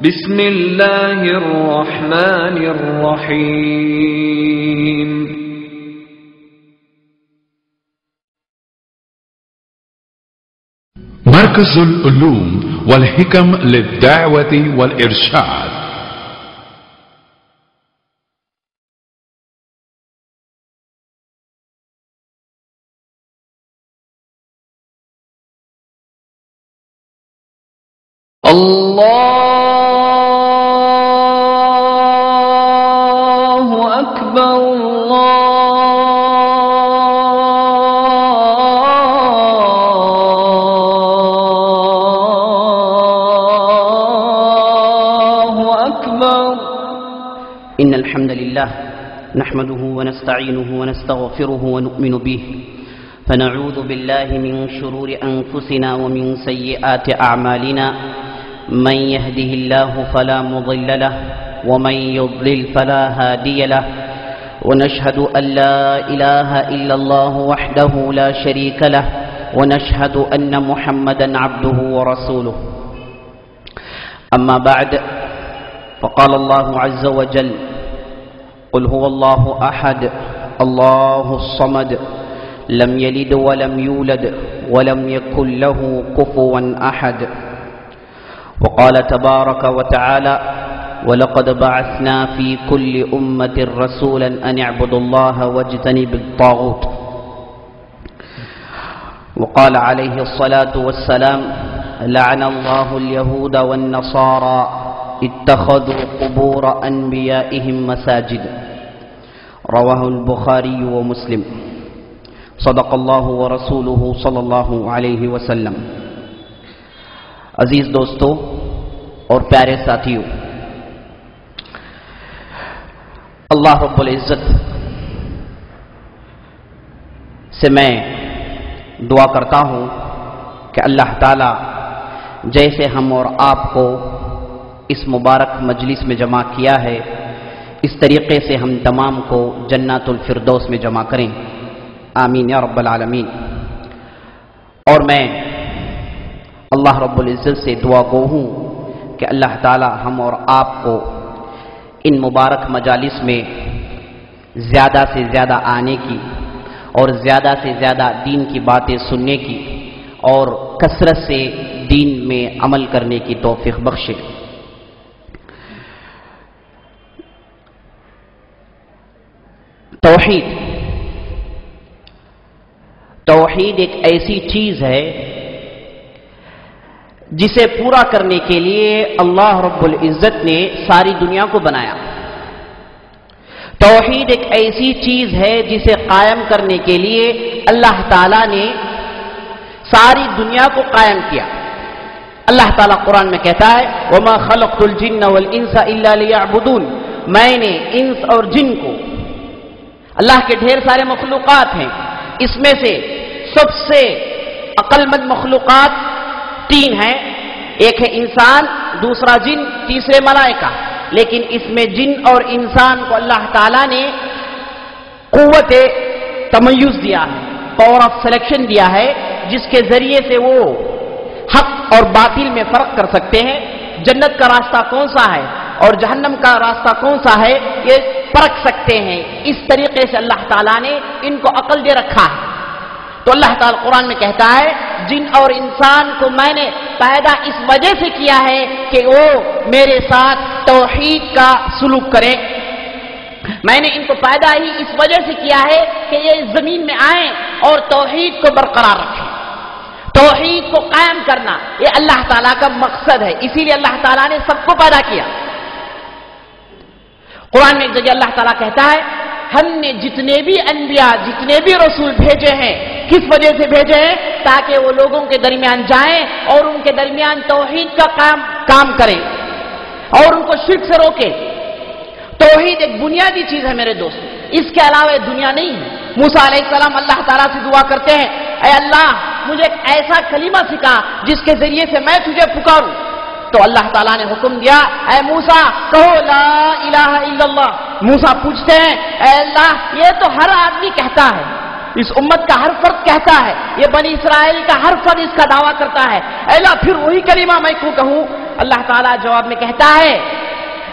بسم اللہ الرحمن الرحیم مركز العلوم والحكم للدعوة والإرشاد. اللہ اکبر اللہ اکبر. إن الحمد لله نحمده ونستعينه ونستغفره ونؤمن به فنعوذ بالله من شرور أنفسنا ومن سيئات أعمالنا من يهده الله فلا مضل له ومن يضلل فلا هادي له ونشهد أن لا إله إلا الله وحده لا شريك له ونشهد أن محمدا عبده ورسوله. أما بعد فقال الله عز وجل قل هو الله أحد الله الصمد لم يلد ولم يولد ولم يكن له كفوا أحد. وقال تبارك وتعالى ولقد بعثنا في كل أمة رسولا أن اعبدوا الله واجتنبوا الطاغوت. وقال عليه الصلاة والسلام لعن الله اليهود والنصارى اتخذوا قبور أنبيائهم مساجد. رواه البخاري ومسلم. صدق اللہ ورسولہ صلی اللہ علیہ وسلم. عزیز دوستو اور پیارے ساتھیو، اللہ رب العزت سے میں دعا کرتا ہوں کہ اللہ تعالی جیسے ہم اور آپ کو اس مبارک مجلس میں جمع کیا ہے، اس طریقے سے ہم تمام کو جنات الفردوس میں جمع کریں. آمین یا رب العالمین. اور میں اللہ رب العزت سے دعا گو ہوں کہ اللہ تعالی ہم اور آپ کو ان مبارک مجالس میں زیادہ سے زیادہ آنے کی اور زیادہ سے زیادہ دین کی باتیں سننے کی اور کثرت سے دین میں عمل کرنے کی توفیق بخشے. توحید ایک ایسی چیز ہے جسے پورا کرنے کے لیے اللہ رب العزت نے ساری دنیا کو بنایا. توحید ایک ایسی چیز ہے جسے قائم کرنے کے لیے اللہ تعالی نے ساری دنیا کو قائم کیا. اللہ تعالیٰ قرآن میں کہتا ہے وَمَا خَلَقْتُ الْجِنَّ وَالْإِنسَ إِلَّا لِيَعْبُدُونَ. میں نے انس اور جن کو، اللہ کے ڈھیر سارے مخلوقات ہیں، اس میں سے سب سے عقل مند مخلوقات تین ہیں، ایک ہے انسان، دوسرا جن، تیسرے ملائکہ. لیکن اس میں جن اور انسان کو اللہ تعالیٰ نے قوت تمیز دیا ہے، پاور آف سلیکشن دیا ہے، جس کے ذریعے سے وہ حق اور باطل میں فرق کر سکتے ہیں. جنت کا راستہ کون سا ہے اور جہنم کا راستہ کون سا ہے یہ پرکھ سکتے ہیں. اس طریقے سے اللہ تعالیٰ نے ان کو عقل دے رکھا ہے. تو اللہ تعالیٰ قرآن میں کہتا ہے جن اور انسان کو میں نے پیدا اس وجہ سے کیا ہے کہ وہ میرے ساتھ توحید کا سلوک کریں. میں نے ان کو پیدا ہی اس وجہ سے کیا ہے کہ یہ زمین میں آئیں اور توحید کو برقرار رکھیں. توحید کو قائم کرنا یہ اللہ تعالیٰ کا مقصد ہے، اسی لیے اللہ تعالیٰ نے سب کو پیدا کیا. قرآن میں ایک جگہ اللہ تعالیٰ کہتا ہے ہم نے جتنے بھی انبیاء، جتنے بھی رسول بھیجے ہیں، کس وجہ سے بھیجے ہیں؟ تاکہ وہ لوگوں کے درمیان جائیں اور ان کے درمیان توحید کا کام کریں اور ان کو شرک سے روکیں. توحید ایک بنیادی چیز ہے میرے دوست، اس کے علاوہ دنیا نہیں ہے. موسیٰ علیہ السلام اللہ تعالیٰ سے دعا کرتے ہیں اے اللہ مجھے ایک ایسا کلمہ سکھا جس کے ذریعے سے میں تجھے پکاروں. تو اللہ تعالیٰ نے حکم دیا اے موسیٰ کہو لا الہ الا اللہ. موسیٰ پوچھتے ہیں اے اللہ یہ تو ہر آدمی کہتا ہے، اس امت کا ہر فرد کہتا ہے، یہ بنی اسرائیل کا ہر فرد اس کا دعویٰ کرتا ہے، اے اللہ پھر وہی کلمہ میں کیوں کہوں؟ اللہ تعالیٰ جواب میں کہتا ہے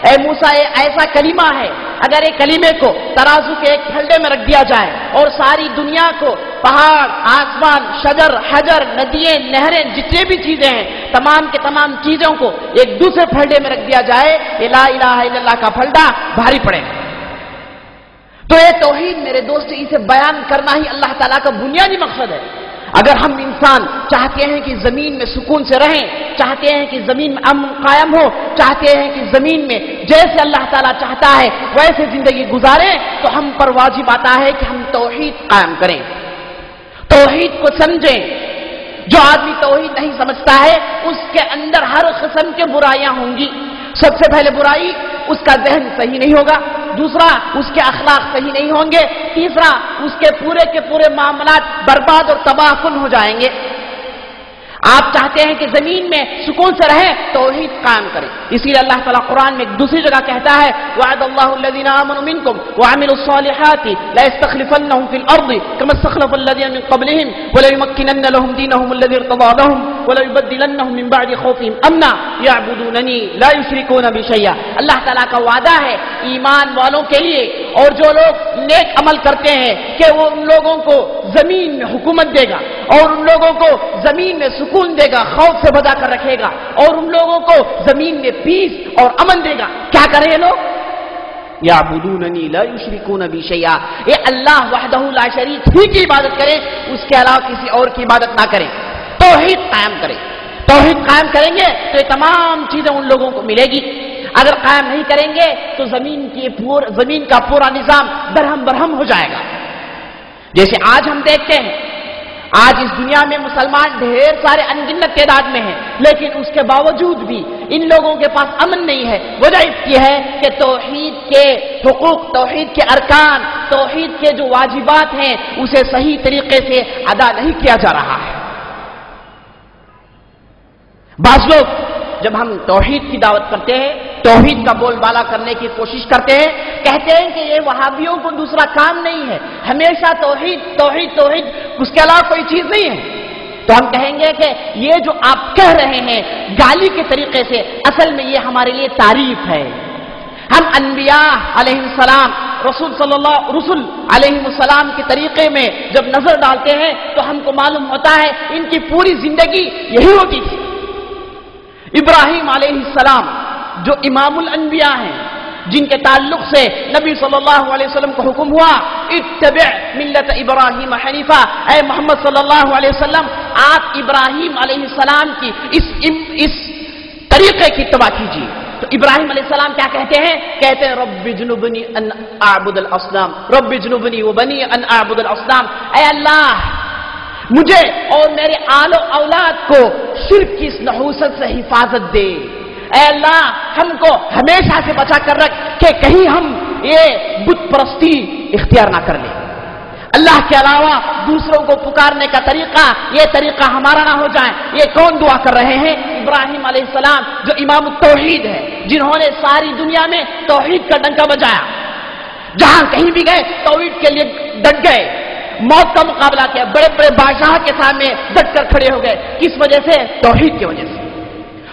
اے موسیٰ یہ ایسا کلمہ ہے اگر ایک کلمے کو ترازو کے ایک پھلڈے میں رکھ دیا جائے اور ساری دنیا کو پہاڑ آسمان شجر حجر ندیاں نہریں جتنے بھی چیزیں ہیں تمام کے تمام چیزوں کو ایک دوسرے پھلڈے میں رکھ دیا جائے یہ لا الہ الا اللہ کا پھلڈا بھاری پڑے گا. تو یہ توحید میرے دوست اسے بیان کرنا ہی اللہ تعالیٰ کا بنیادی مقصد ہے. اگر ہم انسان چاہتے ہیں کہ زمین میں سکون سے رہیں چاہتے ہیں کہ زمین میں امن قائم ہو چاہتے ہیں کہ زمین میں جیسے اللہ تعالیٰ چاہتا ہے ویسے زندگی گزاریں تو ہم پر واجب آتا ہے کہ ہم توحید قائم کریں توحید کو سمجھیں. جو آدمی توحید نہیں سمجھتا ہے اس کے اندر ہر قسم کے برائیاں ہوں گی. سب سے پہلے برائی اس کا ذہن صحیح نہیں ہوگا دوسرا اس کے اخلاق صحیح نہیں ہوں گے تیسرا اس کے پورے معاملات برباد اور تباہ کن ہو جائیں گے. آپ چاہتے ہیں کہ زمین میں سکون سے رہیں توحید قائم کریں. اسی لیے اللہ تعالیٰ قرآن میں ایک دوسری جگہ کہتا ہے وعد اللہ الذین آمنوا منکم وعملوا الصالحات ليستخلفنهم في الارض كما استخلف الذین من قبلهم وليمكنن لهم دینهم الذی ارتضى لهم وليبدلنهم من بعد خوفهم امنا يعبدونني لا يشركون بي شيئا. اللہ تعالیٰ کا وعدہ ہے ایمان والوں کے لیے اور جو لوگ نیک عمل کرتے ہیں کہ وہ ان لوگوں کو زمین میں حکومت دے گا اور ان لوگوں کو زمین میں سکون دے گا خوف سے بچا کر رکھے گا اور ان لوگوں کو زمین میں پیس اور امن دے گا. کیا کریں یہ لوگ یعبدوننی لا یشرکون بی شیئا یہ اللہ وحدہ لا شریک ہی کی عبادت کریں اس کے علاوہ کسی اور کی عبادت نہ کریں. توحید قائم کریں. توحید قائم کریں گے تو یہ تمام چیزیں ان لوگوں کو ملے گی. اگر قائم نہیں کریں گے تو زمین کا پورا نظام درہم برہم ہو جائے گا. جیسے آج ہم دیکھتے ہیں آج اس دنیا میں مسلمان ڈھیر سارے انگنت تعداد میں ہیں لیکن اس کے باوجود بھی ان لوگوں کے پاس امن نہیں ہے. وجہ اس کی ہے کہ توحید کے حقوق توحید کے ارکان توحید کے جو واجبات ہیں اسے صحیح طریقے سے ادا نہیں کیا جا رہا ہے. بعض لوگ جب ہم توحید کی دعوت کرتے ہیں توحید کا بول بالا کرنے کی کوشش کرتے ہیں کہتے ہیں کہ یہ وہابیوں کو دوسرا کام نہیں ہے ہمیشہ توحید توحید توحید اس کے علاوہ کوئی چیز نہیں ہے. تو ہم کہیں گے کہ یہ جو آپ کہہ رہے ہیں گالی کے طریقے سے اصل میں یہ ہمارے لیے تعریف ہے. ہم انبیاء علیہ السلام رسول علیہ السلام کے طریقے میں جب نظر ڈالتے ہیں تو ہم کو معلوم ہوتا ہے ان کی پوری زندگی یہی ہوتی تھی. ابراہیم علیہ السلام جو امام الانبیاء ہیں جن کے تعلق سے نبی صلی اللہ علیہ وسلم کو حکم ہوا اتبع ملت ابراہیم حنیفہ اے محمد صلی اللہ علیہ وسلم آپ ابراہیم علیہ السلام کی اس طریقے کی اتباع کیجیے. تو ابراہیم علیہ السلام کیا کہتے ہیں رب جنبنی ان اعبد الاصنام رب جنبنی وبنی ان اعبد الاصنام اے اللہ مجھے اور میرے آل و اولاد کو شرک کی اس نحوست سے حفاظت دے. اے اللہ ہم کو ہمیشہ سے بچا کر رکھ کہ کہیں ہم یہ بت پرستی اختیار نہ کر لیں. اللہ کے علاوہ دوسروں کو پکارنے کا طریقہ یہ طریقہ ہمارا نہ ہو جائے. یہ کون دعا کر رہے ہیں؟ ابراہیم علیہ السلام جو امام التوحید ہے جنہوں نے ساری دنیا میں توحید کا ڈنکا بجایا. جہاں کہیں بھی گئے توحید کے لیے ڈٹ گئے موت کا مقابلہ کیا بڑے بڑے بادشاہ کے سامنے ڈٹ کر کھڑے ہو گئے. کس وجہ سے؟ توحید کی وجہ سے.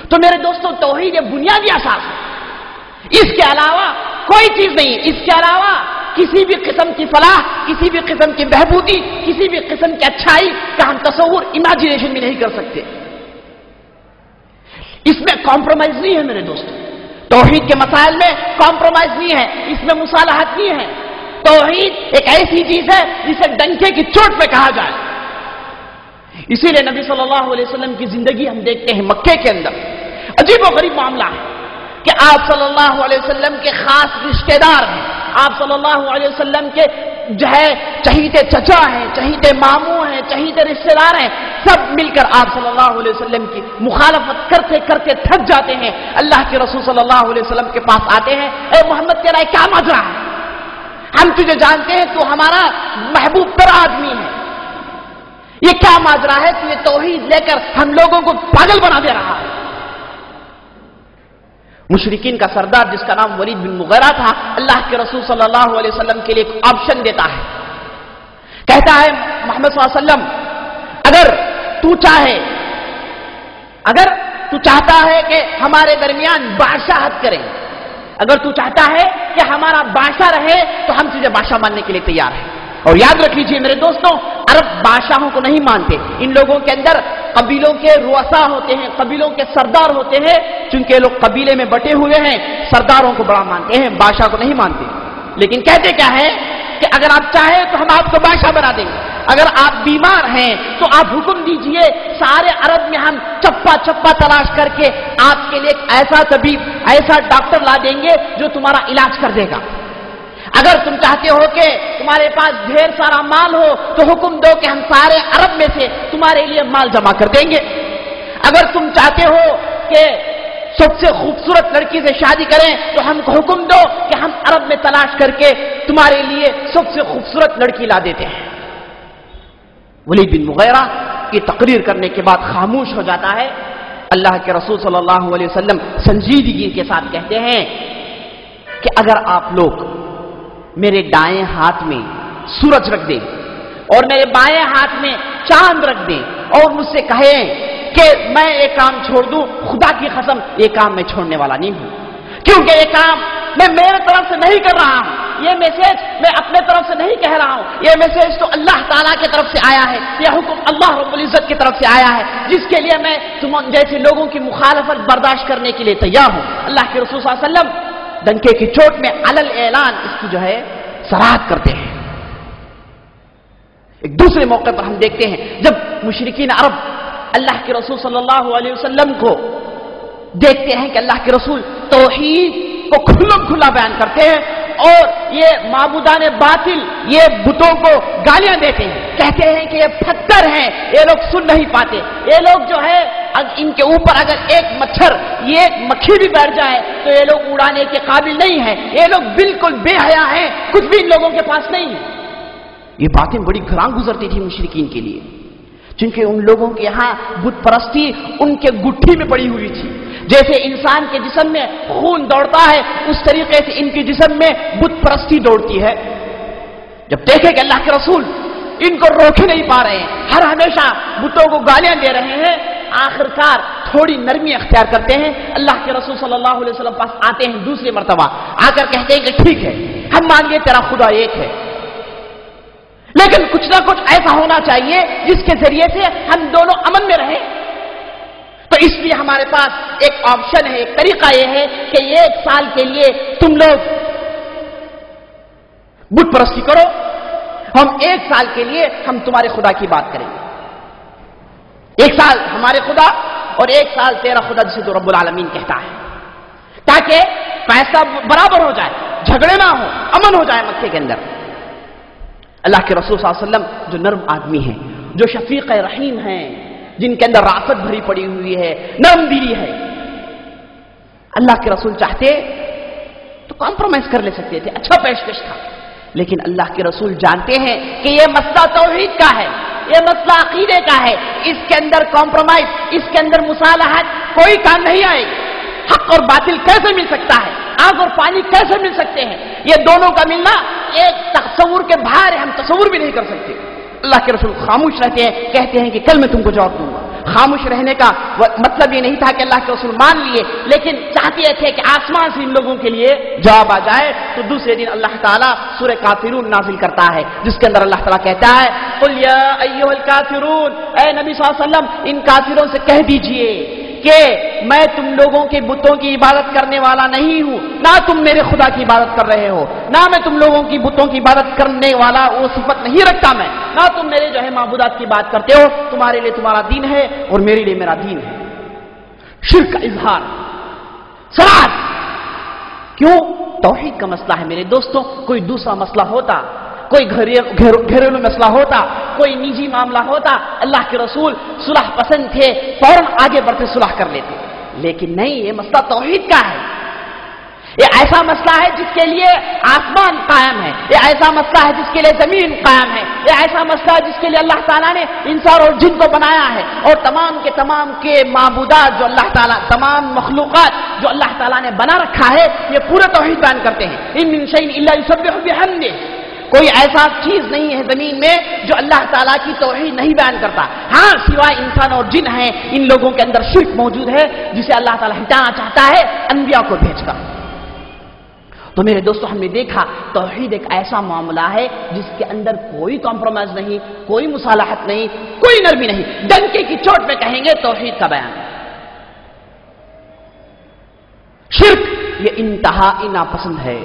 تو میرے دوستوں توحید یہ بنیادی اساس ہے. اس کے علاوہ کوئی چیز نہیں. اس کے علاوہ کسی بھی قسم کی فلاح کسی بھی قسم کی بہبودی کسی بھی قسم کی اچھائی کا ہم تصور امیجنیشن بھی نہیں کر سکتے. اس میں کمپرومائز نہیں ہے میرے دوستوں. توحید کے مسائل میں کمپرومائز نہیں ہے. اس میں مصالحت نہیں ہے. توحید ایک ایسی چیز ہے جسے ڈنکے کی چوٹ پہ کہا جائے. اسی لیے نبی صلی اللہ علیہ وسلم کی زندگی ہم دیکھتے ہیں مکے کے اندر عجیب و غریب معاملہ ہے کہ آپ صلی اللہ علیہ وسلم کے خاص رشتہ دار ہیں. آپ صلی اللہ علیہ وسلم کے جو ہے چہیتے چچا ہیں چہیتے ماموں ہیں چہیتے رشتہ دار ہیں. سب مل کر آپ صلی اللہ علیہ وسلم کی مخالفت کرتے کرتے تھک جاتے ہیں. اللہ کے رسول صلی اللہ علیہ وسلم کے پاس آتے ہیں اے محمد تیرا کیا ماجرا ہے؟ ہم تجھے جانتے ہیں تو ہمارا محبوب تر آدمی ہے. یہ کیا ماجرا ہے؟ تو یہ توحید لے کر ہم لوگوں کو پاگل بنا دے رہا ہے. مشرکین کا سردار جس کا نام ولید بن مغیرہ تھا اللہ کے رسول صلی اللہ علیہ وسلم کے لیے ایک آپشن دیتا ہے. کہتا ہے محمد صلی اللہ علیہ وسلم اگر تو چاہتا ہے کہ ہمارے درمیان بادشاہت کریں، اگر تو چاہتا ہے کہ ہمارا بادشاہ رہے تو ہم تجھے بادشاہ ماننے کے لیے تیار ہیں۔ اور یاد رکھ لیجئے میرے دوستوں، عرب بادشاہوں کو نہیں مانتے، ان لوگوں کے اندر قبیلوں کے رؤسا ہوتے ہیں، قبیلوں کے سردار ہوتے ہیں، چونکہ یہ لوگ قبیلے میں بٹے ہوئے ہیں، سرداروں کو بڑا مانتے ہیں، بادشاہ کو نہیں مانتے۔ لیکن کہتے کیا ہے کہ اگر آپ چاہیں تو ہم آپ کو بادشاہ بنا دیں گے، اگر آپ بیمار ہیں تو آپ حکم دیجئے، سارے عرب میں ہم چپا چپا تلاش کر کے آپ کے لیے ایک ایسا طبیب، ایسا ڈاکٹر لا دیں گے جو تمہارا علاج کر دے گا۔ اگر تم چاہتے ہو کہ تمہارے پاس ڈھیر سارا مال ہو تو حکم دو کہ ہم سارے عرب میں سے تمہارے لیے مال جمع کر دیں گے۔ اگر تم چاہتے ہو کہ سب سے خوبصورت لڑکی سے شادی کریں تو ہم کو حکم دو کہ ہم عرب میں تلاش کر کے تمہارے لیے سب سے خوبصورت لڑکی لا دیتے ہیں۔ ولید بن مغیرہ کی تقریر کرنے کے بعد خاموش ہو جاتا ہے۔ اللہ کے رسول صلی اللہ علیہ وسلم سنجیدگی کے ساتھ کہتے ہیں کہ اگر آپ لوگ میرے دائیں ہاتھ میں سورج رکھ دیں اور میرے بائیں ہاتھ میں چاند رکھ دیں اور مجھ سے کہیں کہ میں یہ کام چھوڑ دوں، خدا کی قسم یہ کام میں چھوڑنے والا نہیں ہوں، کیونکہ یہ کام میں میرے طرف سے نہیں کر رہا ہوں، یہ میسج میں اپنے طرف سے نہیں کہہ رہا ہوں، یہ میسج تو اللہ تعالیٰ کی طرف سے آیا ہے، یہ حکم اللہ رب العزت کی طرف سے آیا ہے، جس کے لیے میں تم جیسے لوگوں کی مخالفت برداشت کرنے کے لیے تیار ہوں۔ اللہ کے رسول صلی اللہ علیہ وسلم ڈنکے کی چوٹ میں علل اعلان اس کی جو ہے صراحت کرتے ہیں۔ ایک دوسرے موقع پر ہم دیکھتے ہیں جب مشرکین عرب اللہ کے رسول صلی اللہ علیہ وسلم کو دیکھتے ہیں کہ اللہ کے رسول توحید کو کھلم کھلا بیان کرتے ہیں اور یہ معبودان باطل، یہ بتوں کو گالیاں دیتے ہیں، کہتے ہیں کہ یہ پتھر ہیں، یہ لوگ سن نہیں پاتے، یہ لوگ جو ہے ان کے اوپر اگر ایک مچھر، یہ ایک مکھی بھی بیٹھ جائے تو یہ لوگ اڑانے کے قابل نہیں ہیں، یہ لوگ بالکل بے حیا ہیں، کچھ بھی ان لوگوں کے پاس نہیں ہے۔ یہ باتیں بڑی گھراں گزرتی تھی مشرکین کے لیے، چونکہ ان لوگوں کے یہاں بت پرستی ان کے گٹھی میں پڑی ہوئی تھی۔ جیسے انسان کے جسم میں خون دوڑتا ہے اس طریقے سے ان کے جسم میں بت پرستی دوڑتی ہے۔ جب دیکھے کہ اللہ کے رسول ان کو روک نہیں پا رہے ہیں، ہر ہمیشہ بتوں کو گالیاں دے رہے ہیں، آخرکار تھوڑی نرمی اختیار کرتے ہیں، اللہ کے رسول صلی اللہ علیہ وسلم پاس آتے ہیں دوسری مرتبہ، آ کر کہتے ہیں کہ ٹھیک ہے ہم مان لیے تیرا خدا ایک ہے، لیکن کچھ نہ کچھ ایسا ہونا چاہیے جس کے ذریعے سے ہم دونوں امن میں رہیں۔ تو اس لیے ہمارے پاس ایک آپشن ہے، ایک طریقہ یہ ہے کہ 1 سال کے لیے تم لوگ بت پرستی کرو، ہم 1 سال کے لیے ہم تمہارے خدا کی بات کریں گے، 1 سال ہمارے خدا اور 1 سال تیرا خدا جسے تو رب العالمین کہتا ہے، تاکہ فیصلہ برابر ہو جائے، جھگڑے نہ ہو، امن ہو جائے مکے کے اندر۔ اللہ کے رسول صلی اللہ علیہ وسلم جو نرم آدمی ہیں، جو شفیق رحیم ہیں، جن کے اندر رافت بھری پڑی ہوئی ہے، نرم دلی ہے، اللہ کے رسول چاہتے تو کمپرومائز کر لے سکتے تھے، اچھا پیشکش تھا، لیکن اللہ کے رسول جانتے ہیں کہ یہ مسئلہ توحید کا ہے، یہ مسئلہ عقیدے کا ہے، اس کے اندر کمپرومائز، اس کے اندر مصالحت کوئی کام نہیں آئے گی۔ حق اور باطل کیسے مل سکتا ہے، آگ اور پانی کیسے مل سکتے ہیں، یہ دونوں کا ملنا ایک تصور کے باہر ہے، ہم تصور بھی نہیں کر سکتے۔ اللہ کے رسول خاموش رہتے ہیں، کہتے ہیں کہ کل میں تم کو جواب دوں گا۔ خاموش رہنے کا مطلب یہ نہیں تھا کہ اللہ کے رسول مان لیے، لیکن چاہتے تھے کہ آسمان سے ان لوگوں کے لیے جواب آ جائے۔ تو دوسرے دن اللہ تعالیٰ سورہ کافرون نازل کرتا ہے، جس کے اندر اللہ تعالیٰ کہتا ہے قل یا ایھا الکافرون، اے نبی صلی اللہ علیہ وسلم ان کافروں سے کہہ دیجئے کہ میں تم لوگوں کے بتوں کی عبادت کرنے والا نہیں ہوں، نہ تم میرے خدا کی عبادت کر رہے ہو، نہ میں تم لوگوں کی بتوں کی عبادت کرنے والا وہ صفت نہیں رکھتا میں، نہ تم میرے جو ہے معبودات کی بات کرتے ہو، تمہارے لیے تمہارا دین ہے اور میرے لیے میرا دین ہے۔ شرک کا اظہار، صراحت، کیوں؟ توحید کا مسئلہ ہے میرے دوستوں، کوئی دوسرا مسئلہ ہوتا، کوئی گھریلو مسئلہ ہوتا، کوئی نجی معاملہ ہوتا، اللہ کے رسول صلح پسند تھے، فوراً آگے بڑھتے صلح کر لیتے، لیکن نہیں، یہ مسئلہ توحید کا ہے، یہ ایسا مسئلہ ہے جس کے لیے آسمان قائم ہے، یہ ایسا مسئلہ ہے جس کے لیے زمین قائم ہے، یہ ایسا مسئلہ ہے جس کے لیے اللہ تعالیٰ نے انسان اور جن کو بنایا ہے، اور تمام کے معبودات جو اللہ تعالیٰ، تمام مخلوقات جو اللہ تعالیٰ نے بنا رکھا ہے، یہ پورے توحید بیان کرتے ہیں۔ ان من شیء الا یسبح بحمدہ، کوئی ایسا چیز نہیں ہے زمین میں جو اللہ تعالیٰ کی توحید نہیں بیان کرتا. ہاں سوائے انسان اور جن ہیں ان لوگوں کے اندر شرک موجود ہے جسے اللہ تعالیٰ ہٹانا چاہتا ہے انبیاء کو بھیج کر. تو میرے دوستو ہم نے دیکھا توحید ایک ایسا معاملہ ہے جس کے اندر کوئی کمپرومائز نہیں, کوئی مصالحت نہیں, کوئی نرمی نہیں. ڈنکے کی چوٹ پہ کہیں گے توحید کا بیان. شرک یہ انتہائی ناپسند ہے.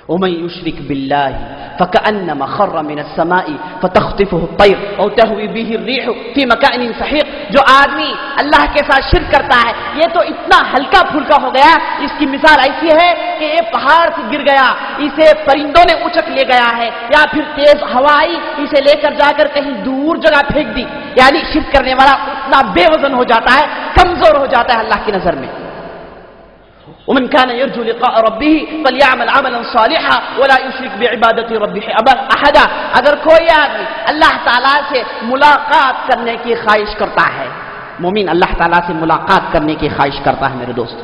ومن يشرك بالله فكأنما خر من السماء فتخطفه الطير او تهوي به الريح في مكان سحيق. جو آدمی اللہ کے ساتھ شرک کرتا ہے یہ تو اتنا ہلکا پھلکا ہو گیا, اس کی مثال ایسی ہے کہ یہ پہاڑ سے گر گیا, اسے پرندوں نے اچک لے گیا ہے, یا پھر تیز ہوا آئی اسے لے کر جا کر کہیں دور جگہ پھینک دی. یعنی شرک کرنے والا اتنا بے وزن ہو جاتا ہے, کمزور ہو جاتا ہے اللہ کی نظر میں. ومن كان يرجو لقاء ربه فليعمل عملا صالحا ولا يشرك بعبادة ربه احدا. اگر کوئی آدمی اللہ تعالیٰ سے ملاقات کرنے کی خواہش کرتا ہے, مومن اللہ تعالیٰ سے ملاقات کرنے کی خواہش کرتا ہے میرے دوست,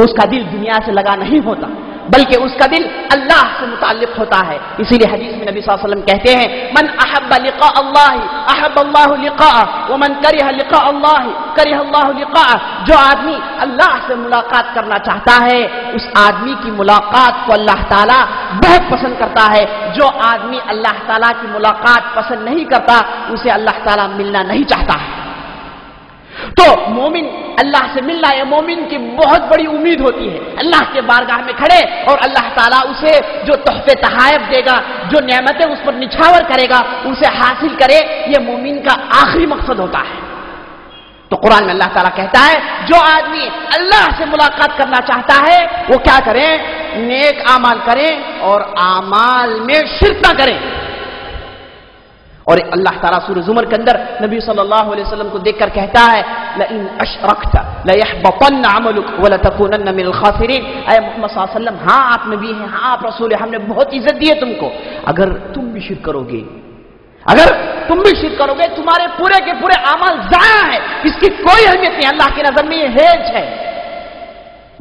اس کا دل دنیا سے لگا نہیں ہوتا بلکہ اس کا دل اللہ سے متعلق ہوتا ہے. اسی لیے حدیث میں نبی صلی اللہ علیہ وسلم کہتے ہیں من احب لقاء اللہ احب اللہ لقاءه ومن کرہ لقاء اللہ کرہ اللہ لقاءه. جو آدمی اللہ سے ملاقات کرنا چاہتا ہے اس آدمی کی ملاقات کو اللہ تعالیٰ بہت پسند کرتا ہے. جو آدمی اللہ تعالیٰ کی ملاقات پسند نہیں کرتا اسے اللہ تعالیٰ ملنا نہیں چاہتا ہے. تو مومن اللہ سے ملنا یہ مومن کی بہت بڑی امید ہوتی ہے. اللہ کے بارگاہ میں کھڑے اور اللہ تعالیٰ اسے جو تحفے تحائف دے گا, جو نعمتیں اس پر نچھاور کرے گا اسے حاصل کرے, یہ مومن کا آخری مقصد ہوتا ہے. تو قرآن میں اللہ تعالیٰ کہتا ہے جو آدمی اللہ سے ملاقات کرنا چاہتا ہے وہ کیا کریں, نیک اعمال کریں اور اعمال میں شرک نہ کریں. اور اللہ تعالیٰ سورہ زمر کے اندر نبی صلی اللہ علیہ وسلم کو دیکھ کر کہتا ہے لئن اشرکت لیحبطن عملک ولتکونن من الخاسرین. اے محمد صلی اللہ علیہ وسلم, ہاں آپ نبی ہیں, ہاں آپ رسول ہیں, ہم نے بہت عزت دی ہے تم کو, اگر تم بھی شرک کرو گے, اگر تم بھی شرک کرو گے تمہارے پورے کے پورے اعمال ضائع ہیں, اس کی کوئی اہمیت نہیں. اللہ کی نظر میں یہ ہیج ہے.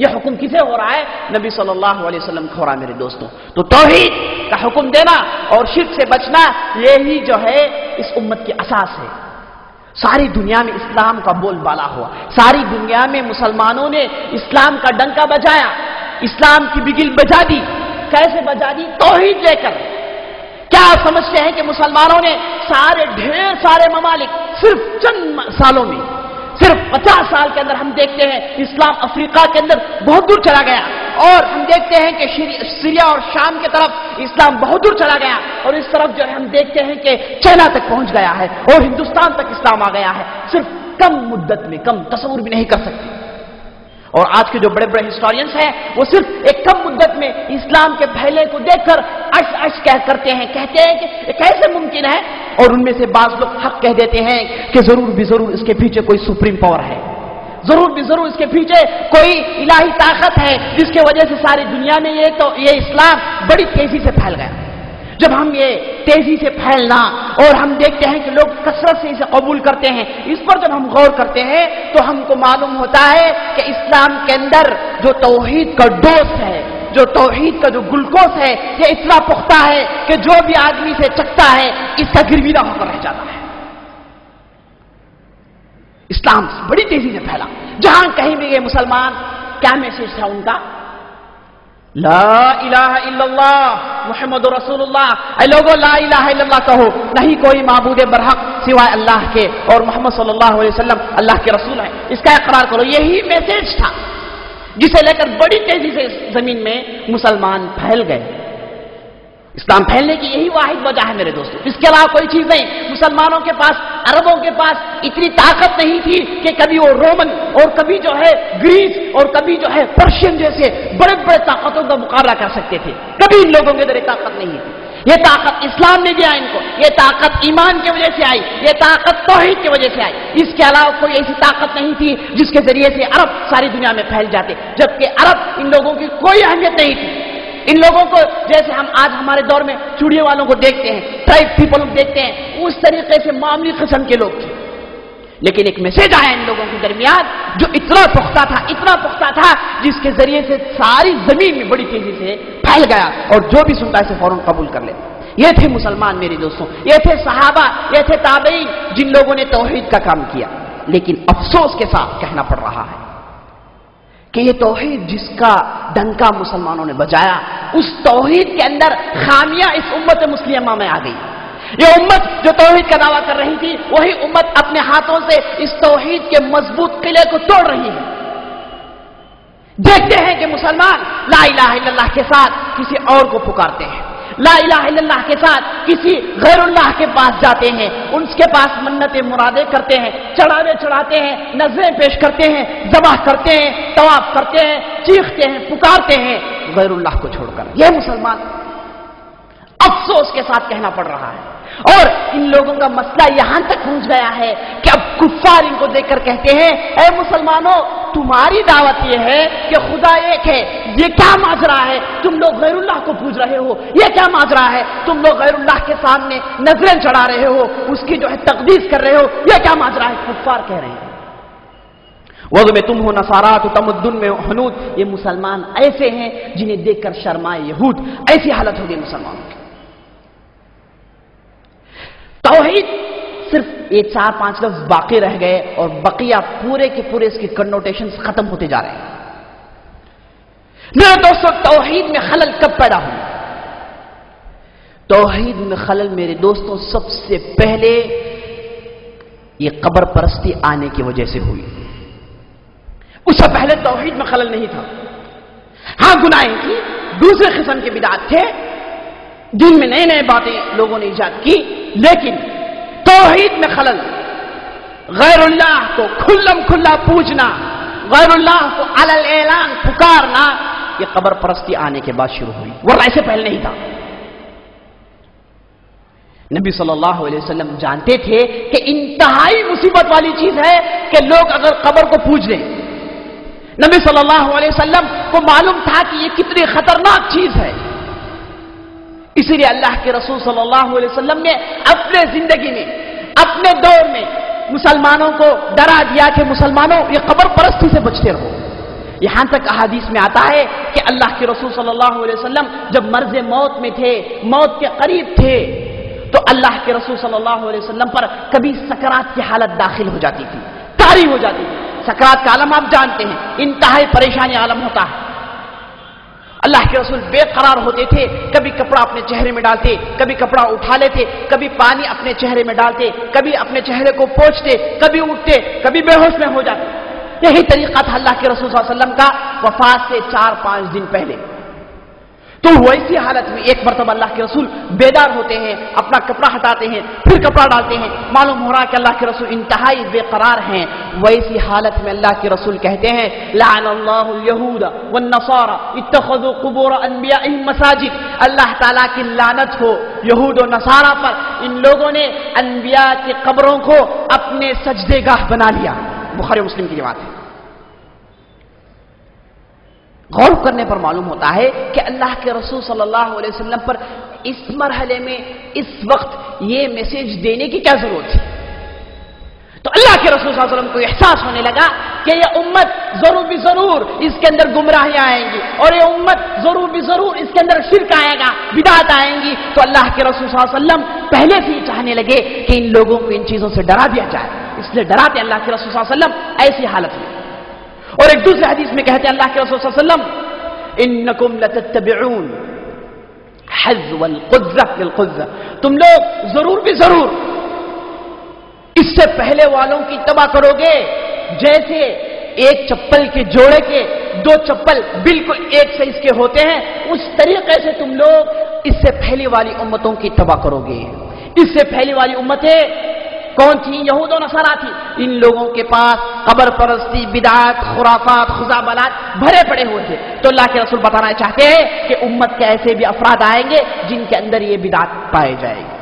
یہ حکم کسے ہو رہا ہے؟ نبی صلی اللہ علیہ وسلم کو ہو رہا ہے میرے دوستوں. تو توحید کا حکم دینا اور شرک سے بچنا یہی جو ہے اس امت کی اساس ہے. ساری دنیا میں اسلام کا بول بالا ہوا, ساری دنیا میں مسلمانوں نے اسلام کا ڈنکا بجایا, اسلام کی بگل بجا دی. کیسے بجا دی؟ توحید لے کر. کیا آپ سمجھتے ہیں کہ مسلمانوں نے ڈھیر سارے ممالک صرف چند سالوں میں, صرف 50 سال کے اندر ہم دیکھتے ہیں اسلام افریقہ کے اندر بہت دور چلا گیا, اور ہم دیکھتے ہیں کہ سیریا اور شام کی طرف اسلام بہت دور چلا گیا, اور اس طرف جو ہے ہم دیکھتے ہیں کہ چائنا تک پہنچ گیا ہے اور ہندوستان تک اسلام آ گیا ہے. صرف کم مدت میں, کم تصور بھی نہیں کر سکتے. اور آج کے جو بڑے بڑے ہسٹورینس ہیں وہ صرف ایک کم مدت میں اسلام کے پھیلے کو دیکھ کر کہتے ہیں کہ یہ کیسے ممکن ہے, اور ان میں سے بعض لوگ حق کہہ دیتے ہیں کہ ضرور بھی ضرور اس کے پیچھے کوئی سپریم پاور ہے, ضرور بھی ضرور اس کے پیچھے کوئی الہی طاقت ہے جس کی وجہ سے ساری دنیا میں یہ اسلام بڑی تیزی سے پھیل گیا. جب ہم یہ تیزی سے پھیلنا اور ہم دیکھتے ہیں کہ لوگ کثرت سے اسے قبول کرتے ہیں, اس پر جب ہم غور کرتے ہیں تو ہم کو معلوم ہوتا ہے کہ اسلام کے اندر جو توحید کا ڈوز ہے, جو توحید کا جو گلوکوز ہے, یہ اتنا پختہ ہے کہ جو بھی آدمی سے چکھتا ہے اس کا گرویدہ ہو کر رہ جاتا ہے. اسلام بڑی تیزی سے پھیلا. جہاں کہیں بھی یہ مسلمان, کیا میسج تھا ان کا؟ لا الہ الا اللہ محمد رسول اللہ. اے لوگوں لا الہ الا اللہ کہو, نہیں کوئی معبود برحق سوائے اللہ کے, اور محمد صلی اللہ علیہ وسلم اللہ کے رسول ہیں, اس کا اقرار کرو. یہی میسج تھا جسے لے کر بڑی تیزی سے زمین میں مسلمان پھیل گئے. اسلام پھیلنے کی یہی واحد وجہ ہے میرے دوستوں, اس کے علاوہ کوئی چیز نہیں. مسلمانوں کے پاس, عربوں کے پاس اتنی طاقت نہیں تھی کہ کبھی وہ رومن اور کبھی جو ہے گریس اور کبھی جو ہے پرشین جیسے بڑے بڑے طاقتوں کا مقابلہ کر سکتے تھے. کبھی ان لوگوں کے اندر یہ طاقت نہیں تھی. یہ طاقت اسلام نے دیا ان کو, یہ طاقت ایمان کی وجہ سے آئی, یہ طاقت توحید کی وجہ سے آئی. اس کے علاوہ کوئی ایسی طاقت نہیں تھی جس کے ذریعے سے عرب ساری دنیا میں پھیل جاتے, جبکہ عرب ان لوگوں کی کوئی اہمیت نہیں تھی. ان لوگوں کو جیسے ہم آج ہمارے دور میں چوڑیے والوں کو دیکھتے ہیں, ٹرائب پیپل کو دیکھتے ہیں, اس طریقے سے معمولی قسم کے لوگ تھے. لیکن ایک میسج آیا ان لوگوں کے درمیان جو اتنا پختہ تھا, اتنا پختہ تھا, جس کے ذریعے سے ساری زمین میں بڑی تیزی سے پھیل پھیل گیا اور جو بھی سنتا ہے اسے فوراً قبول کر لیتا. یہ تھے مسلمان میرے دوستوں، یہ تھے صحابہ، یہ تھے تابعین جن لوگوں نے توحید کا کام کیا. لیکن افسوس کے ساتھ کہنا پڑ رہا ہے کہ یہ توحید جس کا ڈنکا مسلمانوں نے بجایا، اس توحید کے اندر خامیاں اس امت مسلمہ میں آ گئی. یہ امت جو توحید کا دعویٰ کر رہی تھی، وہی امت اپنے ہاتھوں سے اس توحید کے مضبوط قلعے کو توڑ رہی ہے. دیکھتے ہیں کہ مسلمان لا الہ الا اللہ کے ساتھ کسی اور کو پکارتے ہیں، لا الہ الا اللہ کے ساتھ کسی غیر اللہ کے پاس جاتے ہیں، ان کے پاس منتیں مرادیں کرتے ہیں، چڑھاوے چڑھاتے ہیں، نذریں پیش کرتے ہیں، ذبح کرتے ہیں، طواف کرتے ہیں، چیختے ہیں، پکارتے ہیں غیر اللہ کو چھوڑ کر. یہ مسلمان افسوس کے ساتھ کہنا پڑ رہا ہے. اور ان لوگوں کا مسئلہ یہاں تک پہنچ گیا ہے کہ اب کفار ان کو دیکھ کر کہتے ہیں اے مسلمانوں، تمہاری دعوت یہ ہے کہ خدا ایک ہے، یہ کیا ماجرا ہے؟ تم لوگ غیر اللہ کو پوج رہے ہو، یہ کیا ماجرا ہے؟ تم لوگ غیر اللہ کے سامنے نظریں چڑھا رہے ہو، اس کی جو ہے تقدیس کر رہے ہو، یہ کیا ماجرا ہے؟ کفار کہہ رہے ہیں. وضو میں تم ہو نصارا تو تمدن میں حنود. یہ مسلمان ایسے ہیں جنہیں دیکھ کر شرمائے یہود. ایسی حالت ہوگی مسلمانوں کی. توحید صرف یہ 4-5 لفظ باقی رہ گئے اور بقیہ پورے کے پورے اس کے کنوٹیشنز ختم ہوتے جا رہے ہیں. میرے دوستوں، توحید میں خلل کب پیدا ہوئی؟ توحید میں خلل میرے دوستوں سب سے پہلے یہ قبر پرستی آنے کی وجہ سے ہوئی. اس سے پہلے توحید میں خلل نہیں تھا. ہاں گناہیں کی، دوسرے قسم کے بدعات تھے، دین میں نئے نئے باتیں لوگوں نے ایجاد کی، لیکن توحید میں خلل، غیر اللہ کو کھلم کھلا پوجنا، غیر اللہ کو علل اعلان پکارنا، یہ قبر پرستی آنے کے بعد شروع ہوئی، ورنہ ایسے پہلے نہیں تھا. نبی صلی اللہ علیہ وسلم جانتے تھے کہ انتہائی مصیبت والی چیز ہے کہ لوگ اگر قبر کو پوج لیں. نبی صلی اللہ علیہ وسلم کو معلوم تھا کہ یہ کتنی خطرناک چیز ہے. اسی لیے اللہ کے رسول صلی اللہ علیہ وسلم نے اپنے زندگی میں، اپنے دور میں مسلمانوں کو ڈرا دیا کہ مسلمانوں یہ قبر پرستی سے بچتے رہو. یہاں تک احادیث میں آتا ہے کہ اللہ کے رسول صلی اللہ علیہ وسلم جب مرض موت میں تھے، موت کے قریب تھے، تو اللہ کے رسول صلی اللہ علیہ وسلم پر کبھی سکرات کی حالت داخل ہو جاتی تھی، طاری ہو جاتی تھی. سکرات کا عالم آپ جانتے ہیں، انتہائی پریشانی عالم ہوتا ہے. اللہ کے رسول بے قرار ہوتے تھے، کبھی کپڑا اپنے چہرے میں ڈالتے، کبھی کپڑا اٹھا لیتے، کبھی پانی اپنے چہرے میں ڈالتے، کبھی اپنے چہرے کو پوچھتے، کبھی اٹھتے، کبھی بے ہوش میں ہو جاتے. یہی طریقہ تھا اللہ کے رسول صلی اللہ علیہ وسلم کا وفات سے 4-5 دن پہلے. تو ویسی حالت میں ایک مرتبہ اللہ کے رسول بیدار ہوتے ہیں، اپنا کپڑا ہٹاتے ہیں، پھر کپڑا ڈالتے ہیں. معلوم ہو رہا کہ اللہ کے رسول انتہائی بے قرار ہیں. ویسی حالت میں اللہ کے رسول کہتے ہیں لعن اللہ الیہود والنصارى اتخذوا قبور انبیائهم مساجد. اللہ تعالیٰ کی لعنت ہو یہود و نصارہ پر، ان لوگوں نے انبیاء کی قبروں کو اپنے سجدے گاہ بنا لیا. بخاری مسلم کی روایت ہے. غور کرنے پر معلوم ہوتا ہے کہ اللہ کے رسول صلی اللہ علیہ وسلم پر اس مرحلے میں اس وقت یہ میسج دینے کی کیا ضرورت تھی؟ تو اللہ کے رسول صلی اللہ علیہ وسلم کو احساس ہونے لگا کہ یہ امت ضرور بھی ضرور اس کے اندر گمراہیاں آئیں گی، اور یہ امت ضرور بھی ضرور اس کے اندر شرک آئے گا، بدعت آئیں گی. تو اللہ کے رسول صلی اللہ علیہ وسلم پہلے سے ہی چاہنے لگے کہ ان لوگوں کو ان چیزوں سے ڈرا دیا جائے. اس لیے ڈراتے اللہ کے رسول صلی اللہ علیہ وسلم ایسی حالت میں. اور ایک دوسرے حدیث میں کہتے ہیں اللہ کے رسول صلی اللہ علیہ وسلم انکم لتتبعون حذو القذة للقذة، تم لوگ ضرور بھی ضرور اس سے پہلے والوں کی اتباع کرو گے. جیسے ایک چپل کے جوڑے کے 2 چپل بالکل ایک سائز کے ہوتے ہیں، اس طریقے سے تم لوگ اس سے پہلی والی امتوں کی اتباع کرو گے. اس سے پہلی والی امتیں کون تھی؟ یہود و نصارہ تھی. ان لوگوں کے پاس قبر پرستی، بدعات، خرافات، خزعبلات بھرے پڑے ہوئے تھے. تو اللہ کے رسول بتانا چاہتے ہیں کہ امت کے ایسے بھی افراد آئیں گے جن کے اندر یہ بدعات پائے جائے گی.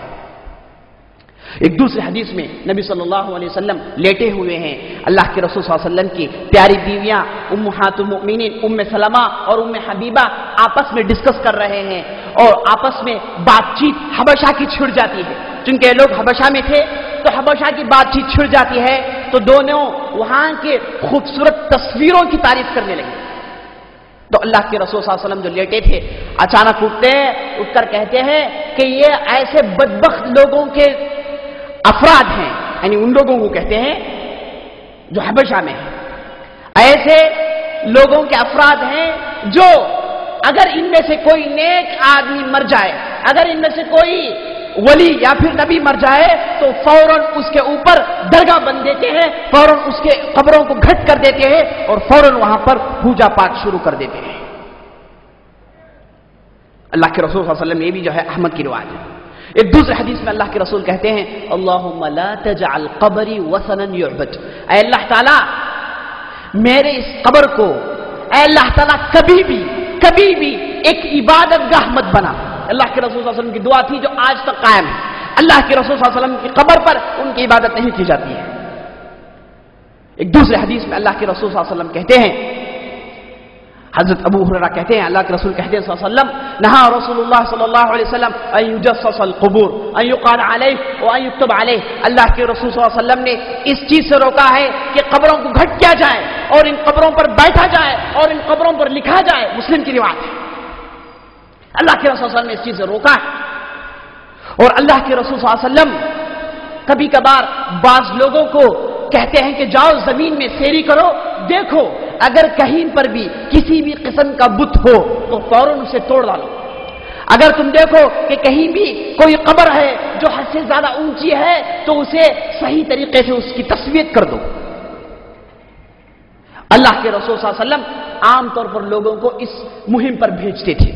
ایک دوسرے حدیث میں نبی صلی اللہ علیہ وسلم لیٹے ہوئے ہیں. اللہ کے رسول صلی اللہ علیہ وسلم کی پیاری بیویاں امہات المؤمنین ام سلمہ اور ام حبیبہ آپس میں ڈسکس کر رہے ہیں، اور آپس میں بات چیت حبشہ کی چھڑ جاتی ہے. چونکہ لوگ حبشہ میں تھے تو حبشہ کی بات چیت چھڑ جاتی ہے. تو دونوں وہاں کے خوبصورت تصویروں کی تعریف کرنے لگے. تو اللہ کے رسول صلی اللہ علیہ وسلم جو لیٹے تھے اچانک اٹھتے ہیں، اٹھ کر کہتے ہیں کہ یہ ایسے بدبخت لوگوں کے افراد ہیں، یعنی ان لوگوں کو کہتے ہیں جو حبشہ میں ہیں، ایسے لوگوں کے افراد ہیں جو اگر ان میں سے کوئی نیک آدمی مر جائے، اگر ان میں سے کوئی ولی یا پھر نبی مر جائے تو فوراً اس کے اوپر درگاہ بن دیتے ہیں، فوراً اس کے قبروں کو گھٹ کر دیتے ہیں اور فوراً وہاں پر پوجا پاٹ شروع کر دیتے ہیں۔ اللہ کے رسول صلی اللہ علیہ وسلم، یہ بھی جو ہے احمد کی روایت ہے۔ ایک دوسرے حدیث میں اللہ کے رسول کہتے ہیں اللہم لا تجعل قبری وثنا یعبد، اے اللہ تعالیٰ میرے اس قبر کو، اے اللہ تعالیٰ کبھی بھی ایک عبادت گاہ مت بنا۔ اللہ کے رسول صلی اللہ علیہ وسلم کی دعا تھی جو آج تک قائم ہے، اللہ کے رسول صلی اللہ علیہ وسلم کی قبر پر ان کی عبادت نہیں کی جاتی ہے۔ ایک دوسرے حدیث میں اللہ کے رسول صلی اللہ علیہ وسلم کہتے ہیں، حضرت ابو ہریرہ کہتے ہیں اللہ کے رسول کہتے ہیں صلی اللہ علیہ وسلم نہا رسول اللہ صلی اللہ علیہ وسلم ان یجسس القبور ان یقال علیہ وان یکتب علیہ، اللہ کے رسول صلی اللہ علیہ وسلم نے اس چیز سے روکا ہے کہ قبروں کو گھٹ کیا جائے اور ان قبروں پر بیٹھا جائے اور ان قبروں پر لکھا جائے، مسلم کی روایت ہے۔ اللہ کے رسول صلی اللہ علیہ وسلم نے اس چیز سے روکا ہے۔ اور اللہ کے رسول صلی اللہ علیہ وسلم کبھی کبھار بعض لوگوں کو کہتے ہیں کہ جاؤ زمین میں سیری کرو، دیکھو اگر کہیں پر بھی کسی بھی قسم کا بت ہو تو فوراً اسے توڑ ڈالو، اگر تم دیکھو کہ کہیں بھی کوئی قبر ہے جو حد سے زیادہ اونچی ہے تو اسے صحیح طریقے سے اس کی تصویر کر دو۔ اللہ کے رسول صلی اللہ علیہ وسلم عام طور پر لوگوں کو اس مہم پر بھیجتے تھے۔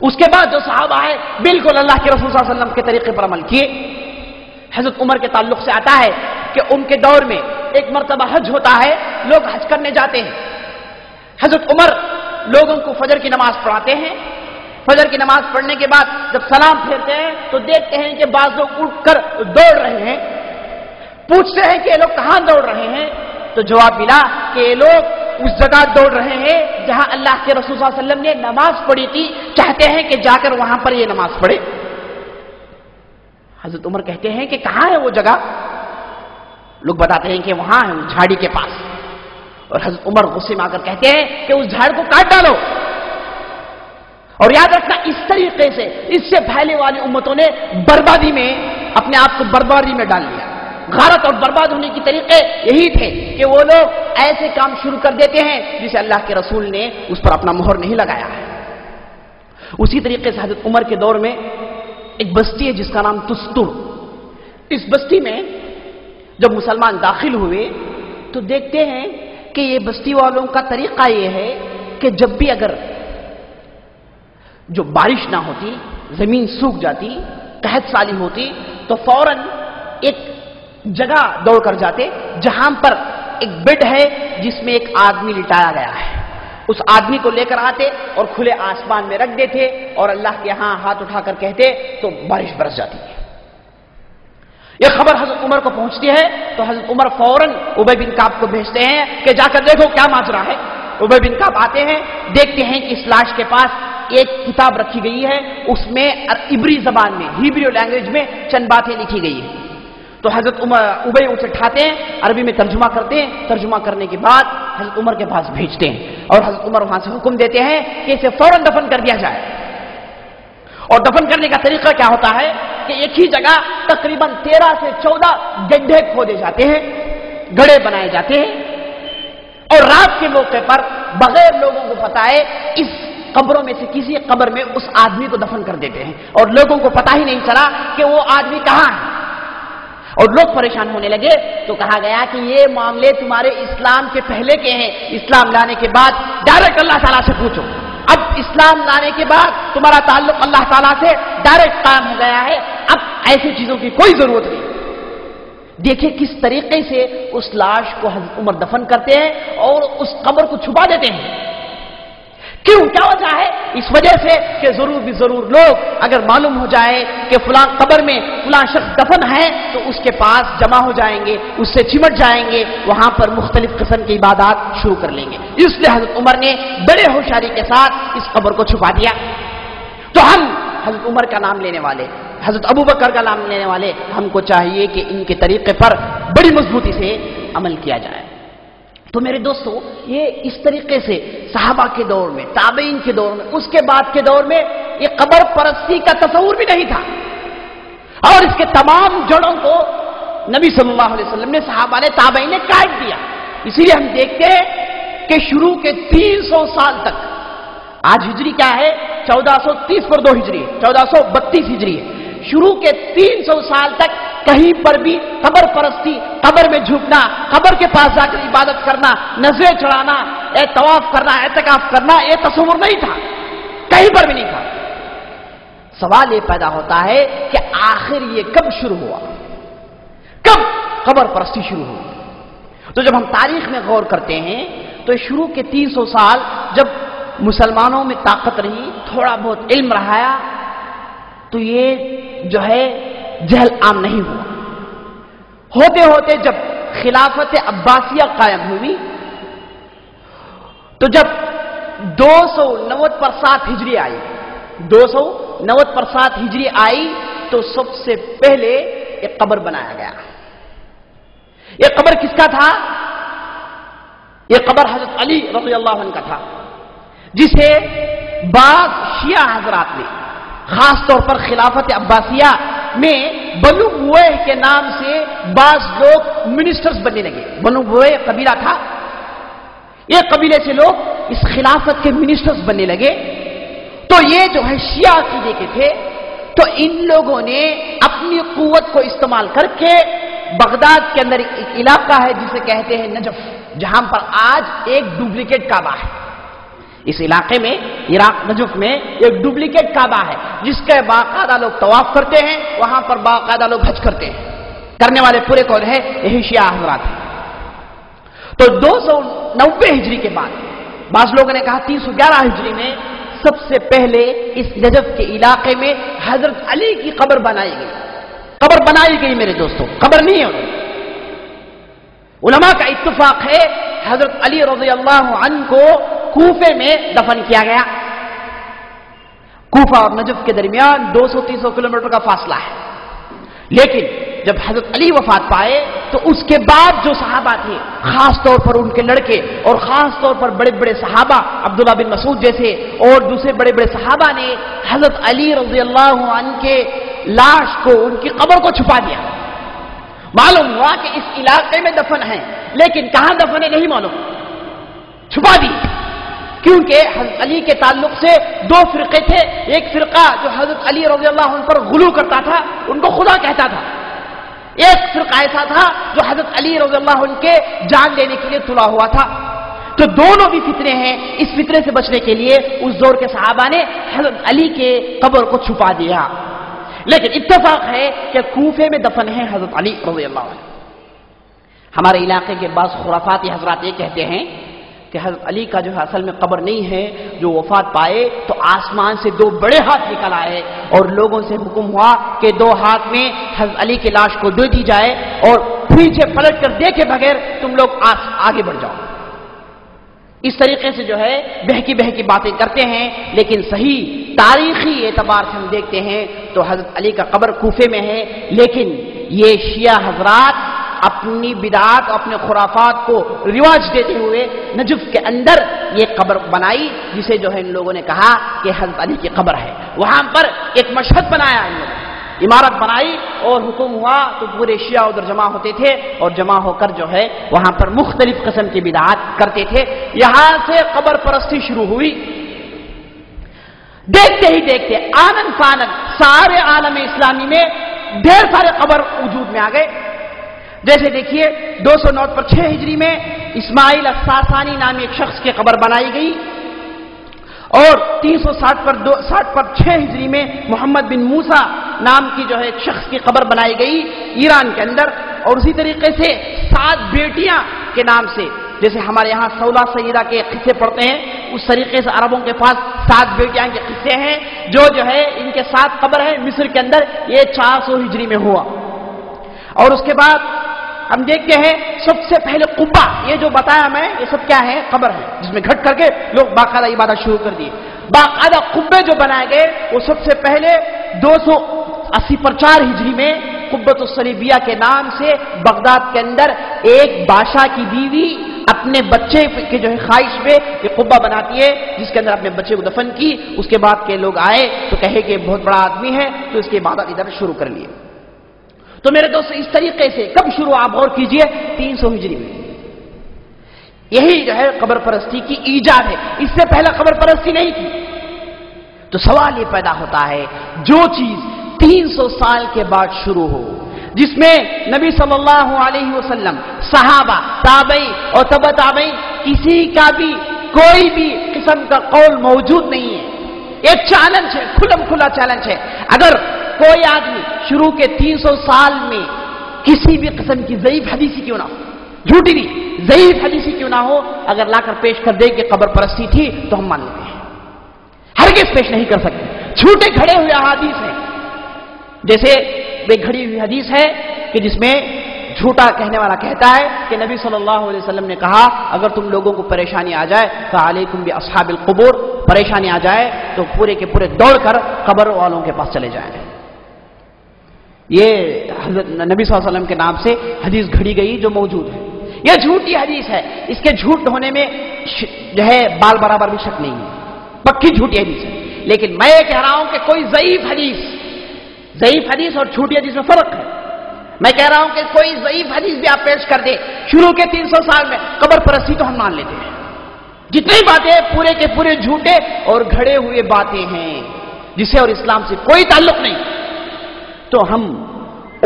اس کے بعد جو صحابہ ہے بالکل اللہ کے رسول صلی اللہ علیہ وسلم کے طریقے پر عمل کیے۔ حضرت عمر کے تعلق سے آتا ہے کہ ان کے دور میں ایک مرتبہ حج ہوتا ہے، لوگ حج کرنے جاتے ہیں، حضرت عمر لوگوں کو فجر کی نماز پڑھاتے ہیں، فجر کی نماز پڑھنے کے بعد جب سلام پھیرتے ہیں تو دیکھتے ہیں کہ بعض لوگ اٹھ کر دوڑ رہے ہیں، پوچھتے ہیں کہ یہ لوگ کہاں دوڑ رہے ہیں، تو جواب ملا کہ یہ لوگ اس جگہ دوڑ رہے ہیں جہاں اللہ کے رسول صلی اللہ علیہ وسلم نے نماز پڑھی تھی، چاہتے ہیں کہ جا کر وہاں پر یہ نماز پڑھے۔ حضرت عمر کہتے ہیں کہ کہاں ہے وہ جگہ، لوگ بتاتے ہیں کہ وہاں ہے اس جھاڑی کے پاس، اور حضرت عمر غصے میں آ کر کہتے ہیں کہ اس جھاڑ کو کاٹ ڈالو۔ اور یاد رکھنا اس طریقے سے اس سے پہلے والی امتوں نے بربادی میں اپنے آپ کو بربادی میں ڈال لیا۔ غارت اور برباد ہونے کی طریقے یہی تھے کہ وہ لوگ ایسے کام شروع کر دیتے ہیں جسے اللہ کے رسول نے اس پر اپنا مہر نہیں لگایا ہے۔ اسی طریقے سے حضرت عمر کے دور میں ایک بستی ہے جس کا نام تستر، اس بستی میں جب مسلمان داخل ہوئے تو دیکھتے ہیں کہ یہ بستی والوں کا طریقہ یہ ہے کہ جب بھی اگر جو بارش نہ ہوتی، زمین سوکھ جاتی، قحط سالی ہوتی تو فوراً ایک جگہ دوڑ کر جاتے جہاں پر ایک بیڈ ہے جس میں ایک آدمی لٹایا گیا ہے، اس آدمی کو لے کر آتے اور کھلے آسمان میں رکھ دیتے اور اللہ کے ہاں ہاتھ اٹھا کر کہتے تو بارش برس جاتی ہے۔ یہ خبر حضرت عمر کو پہنچتی ہے تو حضرت عمر فوراً ابی بن کعب کو بھیجتے ہیں کہ جا کر دیکھو کیا ماجرا ہے۔ ابی بن کعب آتے ہیں، دیکھتے ہیں کہ اس لاش کے پاس ایک کتاب رکھی گئی ہے، اس میں عبری زبان میں، ہیبریو لینگویج میں چند باتیں لکھی گئی ہیں۔ تو حضرت ابی اسے اٹھاتے ہیں، عربی میں ترجمہ کرتے ہیں، ترجمہ کرنے کے بعد حضرت عمر کے پاس بھیجتے ہیں اور حضرت عمر وہاں سے حکم دیتے ہیں کہ اسے فوراً دفن کر دیا جائے۔ اور دفن کرنے کا طریقہ کیا ہوتا ہے کہ ایک ہی جگہ تقریباً 13 سے 14 گڈھے کھودے جاتے ہیں، گڑھے بنائے جاتے ہیں، اور رات کے موقع پر بغیر لوگوں کو بتائے اس قبروں میں سے کسی قبر میں اس آدمی کو دفن کر دیتے ہیں اور لوگوں کو پتہ ہی نہیں چلا کہ وہ آدمی کہاں ہے۔ اور لوگ پریشان ہونے لگے تو کہا گیا کہ یہ معاملے تمہارے اسلام کے پہلے کے ہیں، اسلام لانے کے بعد ڈائریکٹ اللہ تعالیٰ سے پوچھو۔ اب اسلام لانے کے بعد تمہارا تعلق اللہ تعالیٰ سے ڈائریکٹ قائم ہو گیا ہے، اب ایسی چیزوں کی کوئی ضرورت نہیں۔ دیکھیں کس طریقے سے اس لاش کو حضرت عمر دفن کرتے ہیں اور اس قبر کو چھپا دیتے ہیں۔ کیوں؟ کیا وجہ ہے؟ اس وجہ سے کہ ضرور بھی ضرور لوگ اگر معلوم ہو جائے کہ فلاں قبر میں فلاں شخص دفن ہے تو اس کے پاس جمع ہو جائیں گے، اس سے چمٹ جائیں گے، وہاں پر مختلف قسم کی عبادات شروع کر لیں گے۔ اس لیے حضرت عمر نے بڑے ہوشیاری کے ساتھ اس قبر کو چھپا دیا۔ تو ہم حضرت عمر کا نام لینے والے، حضرت ابو بکر کا نام لینے والے، ہم کو چاہیے کہ ان کے طریقے پر بڑی مضبوطی سے عمل کیا جائے۔ تو تو میرے دوستو یہ اس طریقے سے صحابہ کے دور میں، تابعین کے دور میں، اس کے بعد کے دور میں یہ قبر پرستی کا تصور بھی نہیں تھا، اور اس کے تمام جڑوں کو نبی صلی اللہ علیہ وسلم نے، صحابہ نے، تابعین نے کاٹ دیا۔ اسی لیے ہم دیکھتے ہیں کہ شروع کے 300 سال تک، آج ہجری کیا ہے 1430 پر 2 ہجری ہے، 1432 ہجری ہے، شروع کے 300 سال تک کہیں پر بھی قبر پرستی، قبر میں جھکنا، قبر کے پاس جا کر عبادت کرنا، نذریں چڑھانا، طواف کرنا، اعتکاف کرنا، یہ تصور نہیں تھا، کہیں پر بھی نہیں تھا۔ سوال یہ پیدا ہوتا ہے کہ آخر یہ کب شروع ہوا، کب قبر پرستی شروع ہوئی؟ تو جب ہم تاریخ میں غور کرتے ہیں تو شروع کے 300 سال جب مسلمانوں میں طاقت رہی، تھوڑا بہت علم رہا، تو یہ جو ہے جہل عام نہیں ہوا۔ ہوتے ہوتے جب خلافت عباسیہ قائم ہوئی، تو جب 290 پر 7 ہجری آئی، 290 پر 7 ہجری آئی، تو سب سے پہلے ایک قبر بنایا گیا۔ یہ قبر کس کا تھا؟ یہ قبر حضرت علی رضی اللہ عنہ کا تھا، جسے بعض شیعہ حضرات نے، خاص طور پر خلافت عباسیہ میں بنو بویہ کے نام سے بعض لوگ منسٹرز بننے لگے۔ بنو بویہ قبیلہ تھا، یہ قبیلے سے لوگ اس خلافت کے منسٹرز بننے لگے۔ تو یہ جو ہے شیعہ عقیدے کے تھے، تو ان لوگوں نے اپنی قوت کو استعمال کر کے بغداد کے اندر ایک علاقہ ہے جسے کہتے ہیں نجف، جہاں پر آج ایک ڈپلیکیٹ کعبہ ہے۔ اس علاقے میں، عراق نجف میں ایک ڈپلیکیٹ کعبہ ہے جس کے باقاعدہ لوگ طواف کرتے ہیں، وہاں پر باقاعدہ لوگ حج کرتے ہیں، کرنے والے پورے کون ہے؟ یہی شیعہ حضرات ہیں۔ تو 290 ہجری کے بعد، بعض لوگوں نے کہا 311 ہجری میں سب سے پہلے اس نجف کے علاقے میں حضرت علی کی قبر بنائی گئی۔ قبر بنائی گئی میرے دوستوں، قبر نہیں ہے۔ علماء کا اتفاق ہے حضرت علی رضی اللہ عنہ کو کوفے میں دفن کیا گیا۔ کوفہ اور نجف کے درمیان 200-300 کلومیٹر کا فاصلہ ہے، لیکن جب حضرت علی وفات پائے تو اس کے بعد جو صحابہ تھے، خاص طور پر ان کے لڑکے اور خاص طور پر بڑے بڑے صحابہ، عبداللہ بن مسعود جیسے اور دوسرے بڑے بڑے صحابہ نے حضرت علی رضی اللہ عنہ کے لاش کو، ان کی قبر کو چھپا دیا۔ معلوم ہوا کہ اس علاقے میں دفن ہے، لیکن کہاں دفن ہے نہیں معلوم، چھپا دی، کیونکہ حضرت علی کے تعلق سے 2 فرقے تھے۔ ایک فرقہ جو حضرت علی رضی اللہ عنہ پر غلو کرتا تھا، ان کو خدا کہتا تھا۔ ایک فرقہ ایسا تھا جو حضرت علی رضی اللہ عنہ کے جان لینے کے لیے تلا ہوا تھا۔ تو دونوں بھی فتنے ہیں، اس فتنے سے بچنے کے لیے اس دور کے صحابہ نے حضرت علی کے قبر کو چھپا دیا۔ لیکن اتفاق ہے کہ کوفے میں دفن ہے حضرت علی رضی اللہ عنہ۔ ہمارے علاقے کے بعض خرافاتی حضرات یہ کہتے ہیں کہ حضرت علی کا جو ہے اصل میں قبر نہیں ہے، جو وفات پائے تو آسمان سے 2 بڑے ہاتھ نکل آئے اور لوگوں سے حکم ہوا کہ 2 ہاتھ میں حضرت علی کی لاش کو دے دی جائے اور پیچھے پلٹ کر دیکھے بغیر تم لوگ آگے بڑھ جاؤ۔ اس طریقے سے جو ہے بہکی بہکی باتیں کرتے ہیں، لیکن صحیح تاریخی اعتبار سے ہم دیکھتے ہیں تو حضرت علی کا قبر کوفے میں ہے، لیکن یہ شیعہ حضرات اپنی بدعات، اپنے خرافات کو رواج دیتے ہوئے نجف کے اندر یہ قبر بنائی، جسے جو ہے ان لوگوں نے کہا کہ حضرت علی کی قبر ہے۔ وہاں پر ایک مشہد بنایا، ان لوگوں عمارت بنائی اور حکم ہوا تو پورے شیعہ ادھر جمع ہوتے تھے اور جمع ہو کر جو ہے وہاں پر مختلف قسم کی بدعات کرتے تھے۔ یہاں سے قبر پرستی شروع ہوئی۔ دیکھتے ہی دیکھتے آنن فانن سارے عالم اسلامی میں ڈھیر سارے قبر وجود میں آ گئے۔ جیسے دیکھیے 209 پر 6 ہجری میں اسماعیل الساسانی نامی ایک شخص کی قبر بنائی گئی، اور 360 پر 6 ہجری میں محمد بن موسیٰ نام کی جو ہے ایک شخص کی قبر بنائی گئی ایران کے اندر۔ اور اسی طریقے سے 7 بیٹیاں کے نام سے، جیسے ہمارے یہاں 16 سیدہ کے قصے پڑھتے ہیں، اس طریقے سے عربوں کے پاس 7 بیٹیاں کے قصے ہیں، جو ہے ان کے 7 قبر ہے مصر کے اندر۔ یہ 400 ہجری میں ہوا۔ اور اس کے بعد ہم دیکھتے ہیں سب سے پہلے قبہ، یہ جو بتایا میں یہ سب کیا ہے؟ قبر ہے، جس میں گھٹ کر کے لوگ باقاعدہ عبادت شروع کر دیے۔ باقاعدہ قبے جو بنائے گئے وہ سب سے پہلے 280 پر 4 ہجری میں قبۃ الصلیبیہ کے نام سے بغداد کے اندر ایک بادشاہ کی بیوی اپنے بچے کے جو ہے خواہش پہ یہ قبہ بناتی ہے جس کے اندر اپنے بچے کو دفن کی. اس کے بعد کے لوگ آئے تو کہے کہ بہت بڑا آدمی ہے, تو اس کی عبادت ادھر شروع کر لیے. تو میرے دوست اس طریقے سے کب شروع, آپ غور کیجئے 300 ہجری میں. یہی جو ہے قبر پرستی کی ایجاد ہے, اس سے پہلے قبر پرستی نہیں تھی. تو سوال یہ پیدا ہوتا ہے جو چیز 300 سال کے بعد شروع ہو, جس میں نبی صلی اللہ علیہ وسلم, صحابہ, تابعین اور تبع تابعین کسی کا بھی کوئی بھی قسم کا قول موجود نہیں ہے. ایک چیلنج ہے, کھلم کھلا چیلنج ہے. اگر کوئی آدمی شروع کے 300 سال میں کسی بھی قسم کی ضعیف حدیثی کیوں نہ ہو, جھوٹی بھی ضعیف حدیثی کیوں نہ ہو, اگر لا کر پیش کر دے کہ قبر پرستی تھی تو ہم مان لیتے ہیں. ہرگز پیش نہیں کر سکتے. جھوٹے کھڑے ہوئے احادیث ہیں, جیسے ایک گھڑی ہوئی حدیث ہے کہ جس میں جھوٹا کہنے والا کہتا ہے کہ نبی صلی اللہ علیہ وسلم نے کہا اگر تم لوگوں کو پریشانی آ جائے فعلیکم باصحاب القبور, پریشانی آ جائے تو پورے کے پورے دوڑ کر قبر والوں کے پاس چلے جائیں. یہ حضرت نبی صلی اللہ علیہ وسلم کے نام سے حدیث گھڑی گئی جو موجود ہے. یہ جھوٹی حدیث ہے, اس کے جھوٹ ہونے میں جو ہے بال برابر بھی شک نہیں ہے, پکی جھوٹی حدیث ہے. لیکن میں یہ کہہ رہا ہوں کہ کوئی ضعیف حدیث اور جھوٹی حدیث میں فرق ہے. میں کہہ رہا ہوں کہ کوئی ضعیف حدیث بھی آپ پیش کر دے شروع کے 300 سال میں قبر پرستی تو ہم مان لیتے ہیں. جتنی باتیں پورے کے پورے جھوٹے اور گھڑے ہوئے باتیں ہیں جسے اور اسلام سے کوئی تعلق نہیں. تو ہم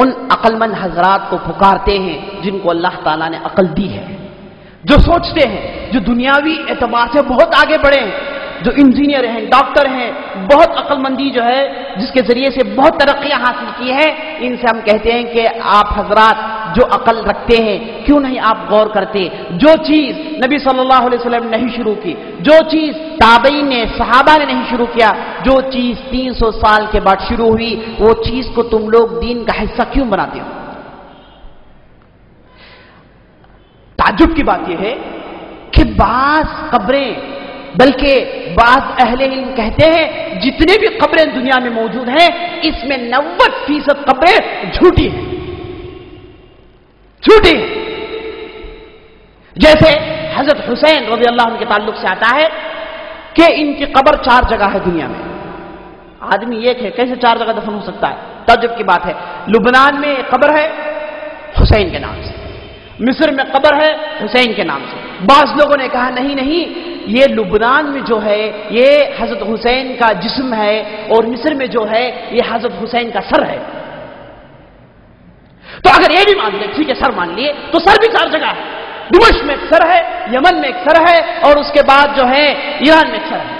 ان عقل مند حضرات کو پکارتے ہیں جن کو اللہ تعالیٰ نے عقل دی ہے, جو سوچتے ہیں, جو دنیاوی اعتبار سے بہت آگے بڑھے ہیں, جو انجینئر ہیں, ڈاکٹر ہیں, بہت عقل مندی جو ہے جس کے ذریعے سے بہت ترقیاں حاصل کی ہیں. ان سے ہم کہتے ہیں کہ آپ حضرات جو عقل رکھتے ہیں کیوں نہیں آپ غور کرتے, جو چیز نبی صلی اللہ علیہ وسلم نے نہیں شروع کی, جو چیز تابعین نے, صحابہ نے نہیں شروع کیا, جو چیز 300 سال کے بعد شروع ہوئی, وہ چیز کو تم لوگ دین کا حصہ کیوں بناتے ہو؟ تعجب کی بات یہ ہے کہ بعض قبریں, بلکہ بعض اہل علم کہتے ہیں جتنے بھی قبریں دنیا میں موجود ہیں اس میں 90% قبریں جھوٹی ہیں. جیسے حضرت حسین رضی اللہ عنہ کے تعلق سے آتا ہے کہ ان کی قبر 4 جگہ ہے دنیا میں. آدمی ایک ہے, کیسے 4 جگہ دفن ہو سکتا ہے؟ تعجب کی بات ہے. لبنان میں ایک قبر ہے حسین کے نام سے, مصر میں قبر ہے حسین کے نام سے. بعض لوگوں نے کہا نہیں, یہ لبنان میں جو ہے یہ حضرت حسین کا جسم ہے اور مصر میں جو ہے یہ حضرت حسین کا سر ہے. تو اگر یہ بھی مان لیں, ٹھیک ہے سر مان لیے, تو سر بھی 4 جگہ ہے. دمشق میں ایک سر ہے, یمن میں ایک سر ہے, اور اس کے بعد جو ہے ایران میں ایک سر ہے.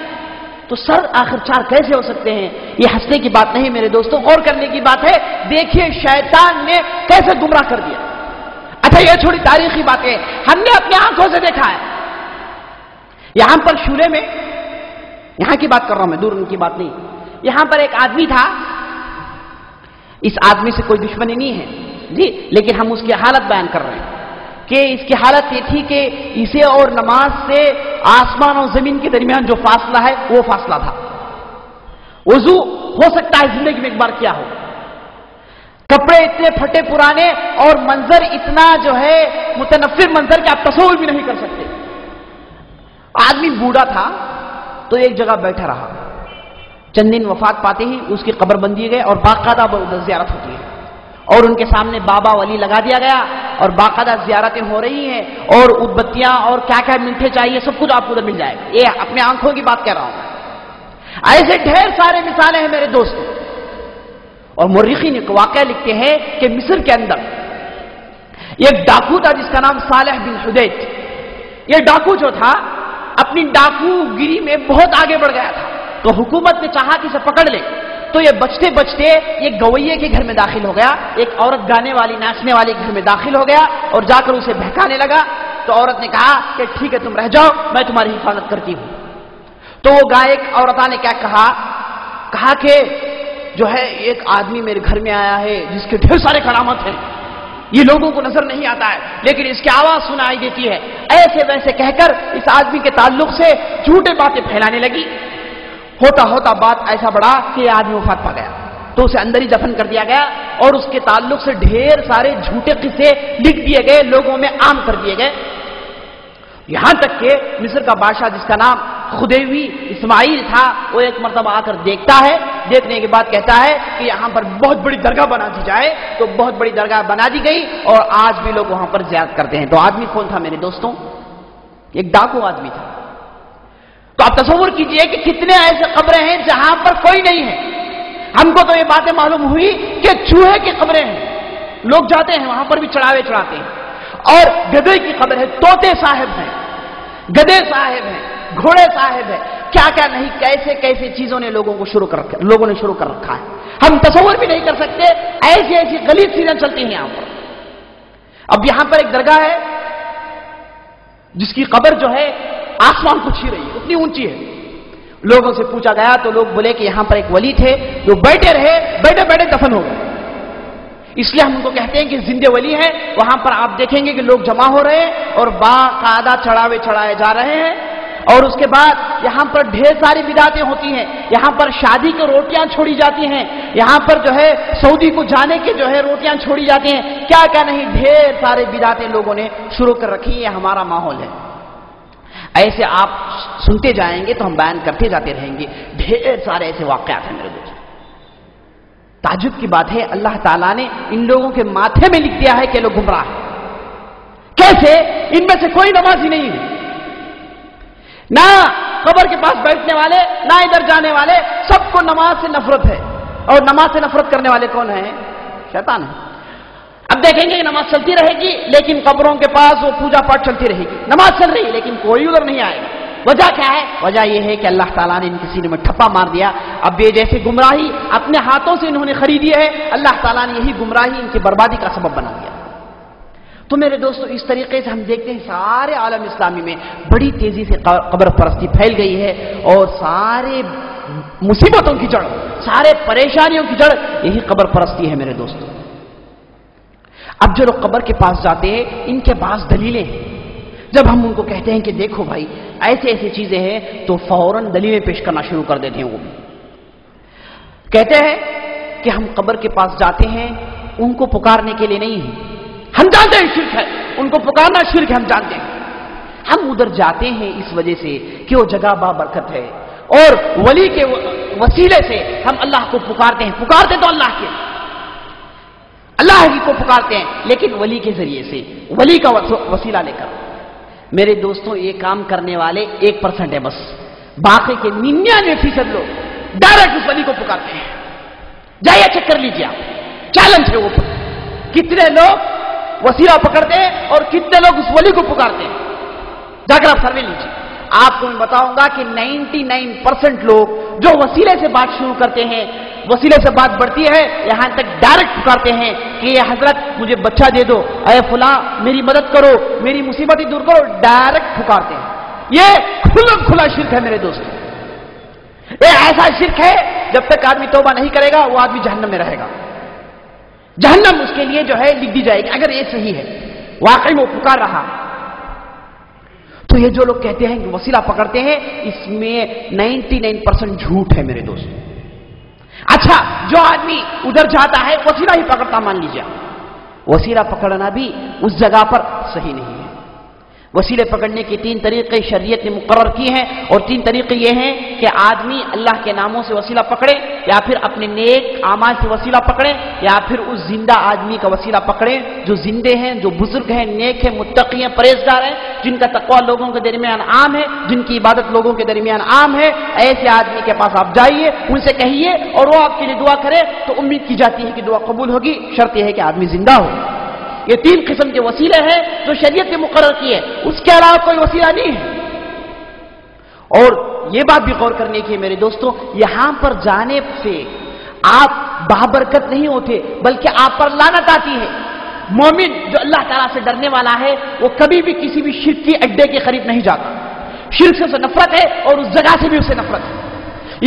تو سر آخر 4 کیسے ہو سکتے ہیں؟ یہ ہنسنے کی بات نہیں میرے دوستوں, غور کرنے کی بات ہے. دیکھیے شیطان نے کیسے گمراہ کر دیا. اچھا یہ چھوڑی تاریخی باتیں, ہم نے اپنی آنکھوں سے دیکھا ہے. یہاں پر شولے میں, یہاں کی بات کر رہا ہوں میں, دور ان کی بات نہیں. یہاں پر ایک آدمی تھا, اس آدمی سے کوئی دشمنی نہیں ہے جی, لیکن ہم اس کی حالت بیان کر رہے ہیں کہ اس کی حالت یہ تھی کہ اسے اور نماز سے آسمان اور زمین کے درمیان جو فاصلہ ہے وہ فاصلہ تھا. وضو ہو سکتا ہے زندگی میں ایک بار کیا ہو, کپڑے اتنے پھٹے پرانے اور منظر اتنا جو ہے متنفر منظر کہ آپ تصور بھی نہیں کر سکتے. آدمی بوڑھا تھا تو ایک جگہ بیٹھا رہا. چند دن وفات پاتے ہی اس کی قبر بندی گئے اور باقاعدہ زیارت ہوتی ہے, اور ان کے سامنے بابا ولی لگا دیا گیا اور باقاعدہ زیارتیں ہو رہی ہیں, اور ادبتیاں اور کیا کیا میٹھے چاہیے سب کچھ آپ کو ادھر مل جائے گا. یہ اپنے آنکھوں کی بات کہہ رہا ہوں. ایسے ڈھیر سارے مثالیں ہیں میرے دوستوں. اور مورخین ایک واقعہ لکھتے ہیں کہ مصر کے اندر ایک ڈاکو تھا جس کا نام صالح بن حدید. یہ ڈاکو جو تھا اپنی ڈاکو گیری میں بہت آگے بڑھ گیا تھا, تو حکومت نے چاہا کہ اسے پکڑ لے. تو یہ بچتے بچتے ایک گویے کے گھر میں داخل ہو گیا, ایک عورت گانے والی ناچنے والی گھر میں داخل ہو گیا اور جا کر اسے بہکانے لگا. تو عورت نے کہا کہ ٹھیک ہے تم رہ جاؤ, میں تمہاری حفاظت کرتی ہوں. تو وہ گائک عورتہ نے کیا کہا کہ جو ہے ایک آدمی میرے گھر میں آیا ہے جس کے ڈھیر سارے کرامت ہیں, یہ لوگوں کو نظر نہیں آتا ہے لیکن اس کی آواز سنائی دیتی ہے. ایسے ویسے کہہ کر اس آدمی کے تعلق سے جھوٹے باتیں پھیلانے لگی. ہوتا ہوتا بات ایسا بڑھا کہ یہ آدمی وفات پا گیا, تو اسے اندر ہی دفن کر دیا گیا, اور اس کے تعلق سے ڈھیر سارے جھوٹے قصے لکھ دیے گئے, لوگوں میں عام کر دیے گئے. یہاں تک کہ مصر کا بادشاہ جس کا نام خدیوی اسماعیل تھا، وہ ایک مرتبہ آ کر دیکھتا ہے، دیکھنے کے بعد کہتا ہے کہ یہاں پر بہت بڑی درگاہ بنا دی جائے، تو بہت بڑی درگاہ بنا دی گئی اور آج بھی لوگ وہاں پر زیارت کرتے ہیں۔ تو آدمی کون تھا میرے دوستوں؟ ایک ڈاکو آدمی تھا۔ تو آپ تصور کیجئے کہ کتنے ایسے قبریں ہیں جہاں پر کوئی نہیں ہے۔ ہم کو تو یہ باتیں معلوم ہوئی کہ چوہے کی قبریں ہیں، لوگ جاتے ہیں وہاں پر بھی چڑھاوے چڑھاتے ہیں، اور گدھے کی قبر ہے، طوطے صاحب ہیں، گدھے صاحب ہیں، گھوڑے صاحب ہیں، کیا کیا نہیں، کیسے کیسے چیزوں نے لوگوں نے شروع کر رکھا ہے، ہم تصور بھی نہیں کر سکتے، ایسی ایسی غلیظ چیزیں چلتی ہیں یہاں پر۔ اب یہاں پر ایک درگاہ ہے جس کی قبر جو ہے آسمان کو چھو رہی ہے، اتنی اونچی ہے۔ لوگوں سے پوچھا گیا تو لوگ بولے کہ یہاں پر ایک ولی تھے جو بیٹھے رہے، بیٹھے بیٹھے دفن ہو گئے، اس لیے ہم ان کو کہتے ہیں کہ زندے ولی ہیں۔ وہاں پر آپ دیکھیں گے کہ لوگ جمع ہو رہے ہیں اور باقاعدہ چڑھاوے چڑھائے جا رہے ہیں، اور اس کے بعد یہاں پر ڈھیر ساری بدعتیں ہوتی ہیں، یہاں پر شادی کی روٹیاں چھوڑی جاتی ہیں، یہاں پر جو ہے سعودی کو جانے کے جو ہے روٹیاں چھوڑی جاتی ہیں، کیا کیا نہیں، ڈھیر سارے بدعتیں لوگوں نے شروع کر رکھی ہیں۔ یہ ہمارا ماحول ہے، ایسے آپ سنتے جائیں گے تو ہم بیان کرتے جاتے رہیں گے، ڈھیر سارے ایسے واقعات ہیں میرے دوست۔ تعجب کی بات ہے اللہ تعالیٰ نے ان لوگوں کے ماتھے میں لکھ دیا ہے کہ لوگ گمراہ ہیں۔ کیسے؟ ان میں سے کوئی نمازی نہیں ہے، نہ قبر کے پاس بیٹھنے والے، نہ ادھر جانے والے، سب کو نماز سے نفرت ہے، اور نماز سے نفرت کرنے والے کون ہیں؟ شیطان ہے۔ اب دیکھیں گے کہ نماز چلتی رہے گی لیکن قبروں کے پاس وہ پوجا پاٹ چلتی رہے گی، نماز چل رہی ہے لیکن کوئی ادھر نہیں آئے گا۔ وجہ کیا ہے؟ وجہ یہ ہے کہ اللہ تعالیٰ نے ان کے سینے میں ٹھپا مار دیا۔ اب یہ جیسے گمراہی اپنے ہاتھوں سے انہوں نے خریدی ہے، اللہ تعالیٰ نے یہی گمراہی ان کی بربادی کا سبب بنا دیا۔ تو میرے دوستو اس طریقے سے ہم دیکھتے ہیں سارے عالم اسلامی میں بڑی تیزی سے قبر پرستی پھیل گئی ہے، اور سارے مصیبتوں کی جڑ، سارے پریشانیوں کی جڑ یہی قبر پرستی ہے میرے دوستو۔ اب جو لوگ قبر کے پاس جاتے ہیں ان کے بعض دلیلیں ہیں، جب ہم ان کو کہتے ہیں کہ دیکھو بھائی ایسے ایسی چیزیں ہیں تو فوراً دلیلیں پیش کرنا شروع کر دیتے ہیں۔ وہ بھی کہتے ہیں کہ ہم قبر کے پاس جاتے ہیں ان کو پکارنے کے لیے نہیں ہے، ہم جانتے ہیں شرک ہے، ان کو پکارنا شرک ہے، ہم جانتے ہیں، ہم ادھر جاتے ہیں اس وجہ سے کہ وہ جگہ بابرکت ہے، اور ولی کے وسیلے سے ہم اللہ کو پکارتے ہیں، پکارتے تو اللہ کے، اللہ ہی کو پکارتے ہیں لیکن ولی کے ذریعے سے، ولی کا وسیلہ لے کر۔ میرے دوستوں یہ کام کرنے والے 1% ہے بس، باقی کے 99% لوگ ڈائریکٹ اس ولی کو پکارتے ہیں۔ جائیے چیک کر لیجیے، آپ چیلنج ہے وہ، کتنے لوگ وسیلہ پکڑتے ہیں اور کتنے لوگ اس ولی کو پکارتے ہیں، جا کر آپ سروے لیجیے۔ آپ کو میں بتاؤں گا کہ 99% لوگ جو وسیلے سے بات شروع کرتے ہیں، وسیلے سے بات بڑھتی ہے، یہاں تک ڈائریکٹ پکارتے ہیں کہ یہ حضرت مجھے بچہ دے دو، اے فلاں میری مدد کرو، میری مصیبتیں دور کرو، ڈائریکٹ پکارتے ہیں۔ یہ کھلا شرک ہے میرے دوست، یہ ایسا شرک ہے جب تک آدمی توبہ نہیں کرے گا وہ آدمی جہنم میں رہے گا، جہنم اس کے لیے جو ہے لکھ دی جائے گی اگر یہ صحیح ہے، واقعی وہ پکار رہا۔ تو یہ جو لوگ کہتے ہیں کہ وسیلہ پکڑتے ہیں، اس میں 99% جھوٹ ہے میرے دوست۔ اچھا، جو آدمی ادھر جاتا ہے وسیلہ ہی پکڑتا، مان لیجیے وسیلہ پکڑنا بھی اس جگہ پر صحیح نہیں ہے۔ وسیلے پکڑنے کے 3 طریقے شریعت نے مقرر کیے ہیں، اور 3 طریقے یہ ہیں کہ آدمی اللہ کے ناموں سے وسیلہ پکڑے، یا پھر اپنے نیک اعمال سے وسیلہ پکڑے، یا پھر اس زندہ آدمی کا وسیلہ پکڑے جو زندے ہیں، جو بزرگ ہیں، نیک ہیں، متقی ہیں، پرہیزگار ہیں، جن کا تقوی لوگوں کے درمیان عام ہے، جن کی عبادت لوگوں کے درمیان عام ہے۔ ایسے آدمی کے پاس آپ جائیے، ان سے کہیے اور وہ آپ کے لیے دعا کرے تو امید کی جاتی ہے کہ دعا قبول ہوگی، شرط یہ ہے کہ آدمی زندہ ہو۔ یہ 3 قسم کے وسیلے ہیں جو شریعت نے مقرر کیے، اس کے علاوہ کوئی وسیلہ نہیں ہے۔ اور یہ بات بھی غور کرنے کی ہے میرے دوستوں، یہاں پر جانے سے آپ بابرکت نہیں ہوتے بلکہ آپ پر لعنت آتی ہے۔ مومن جو اللہ تعالیٰ سے ڈرنے والا ہے وہ کبھی بھی کسی بھی شرک کے اڈے کے قریب نہیں جاتا، شرک سے اسے نفرت ہے اور اس جگہ سے بھی اسے نفرت ہے۔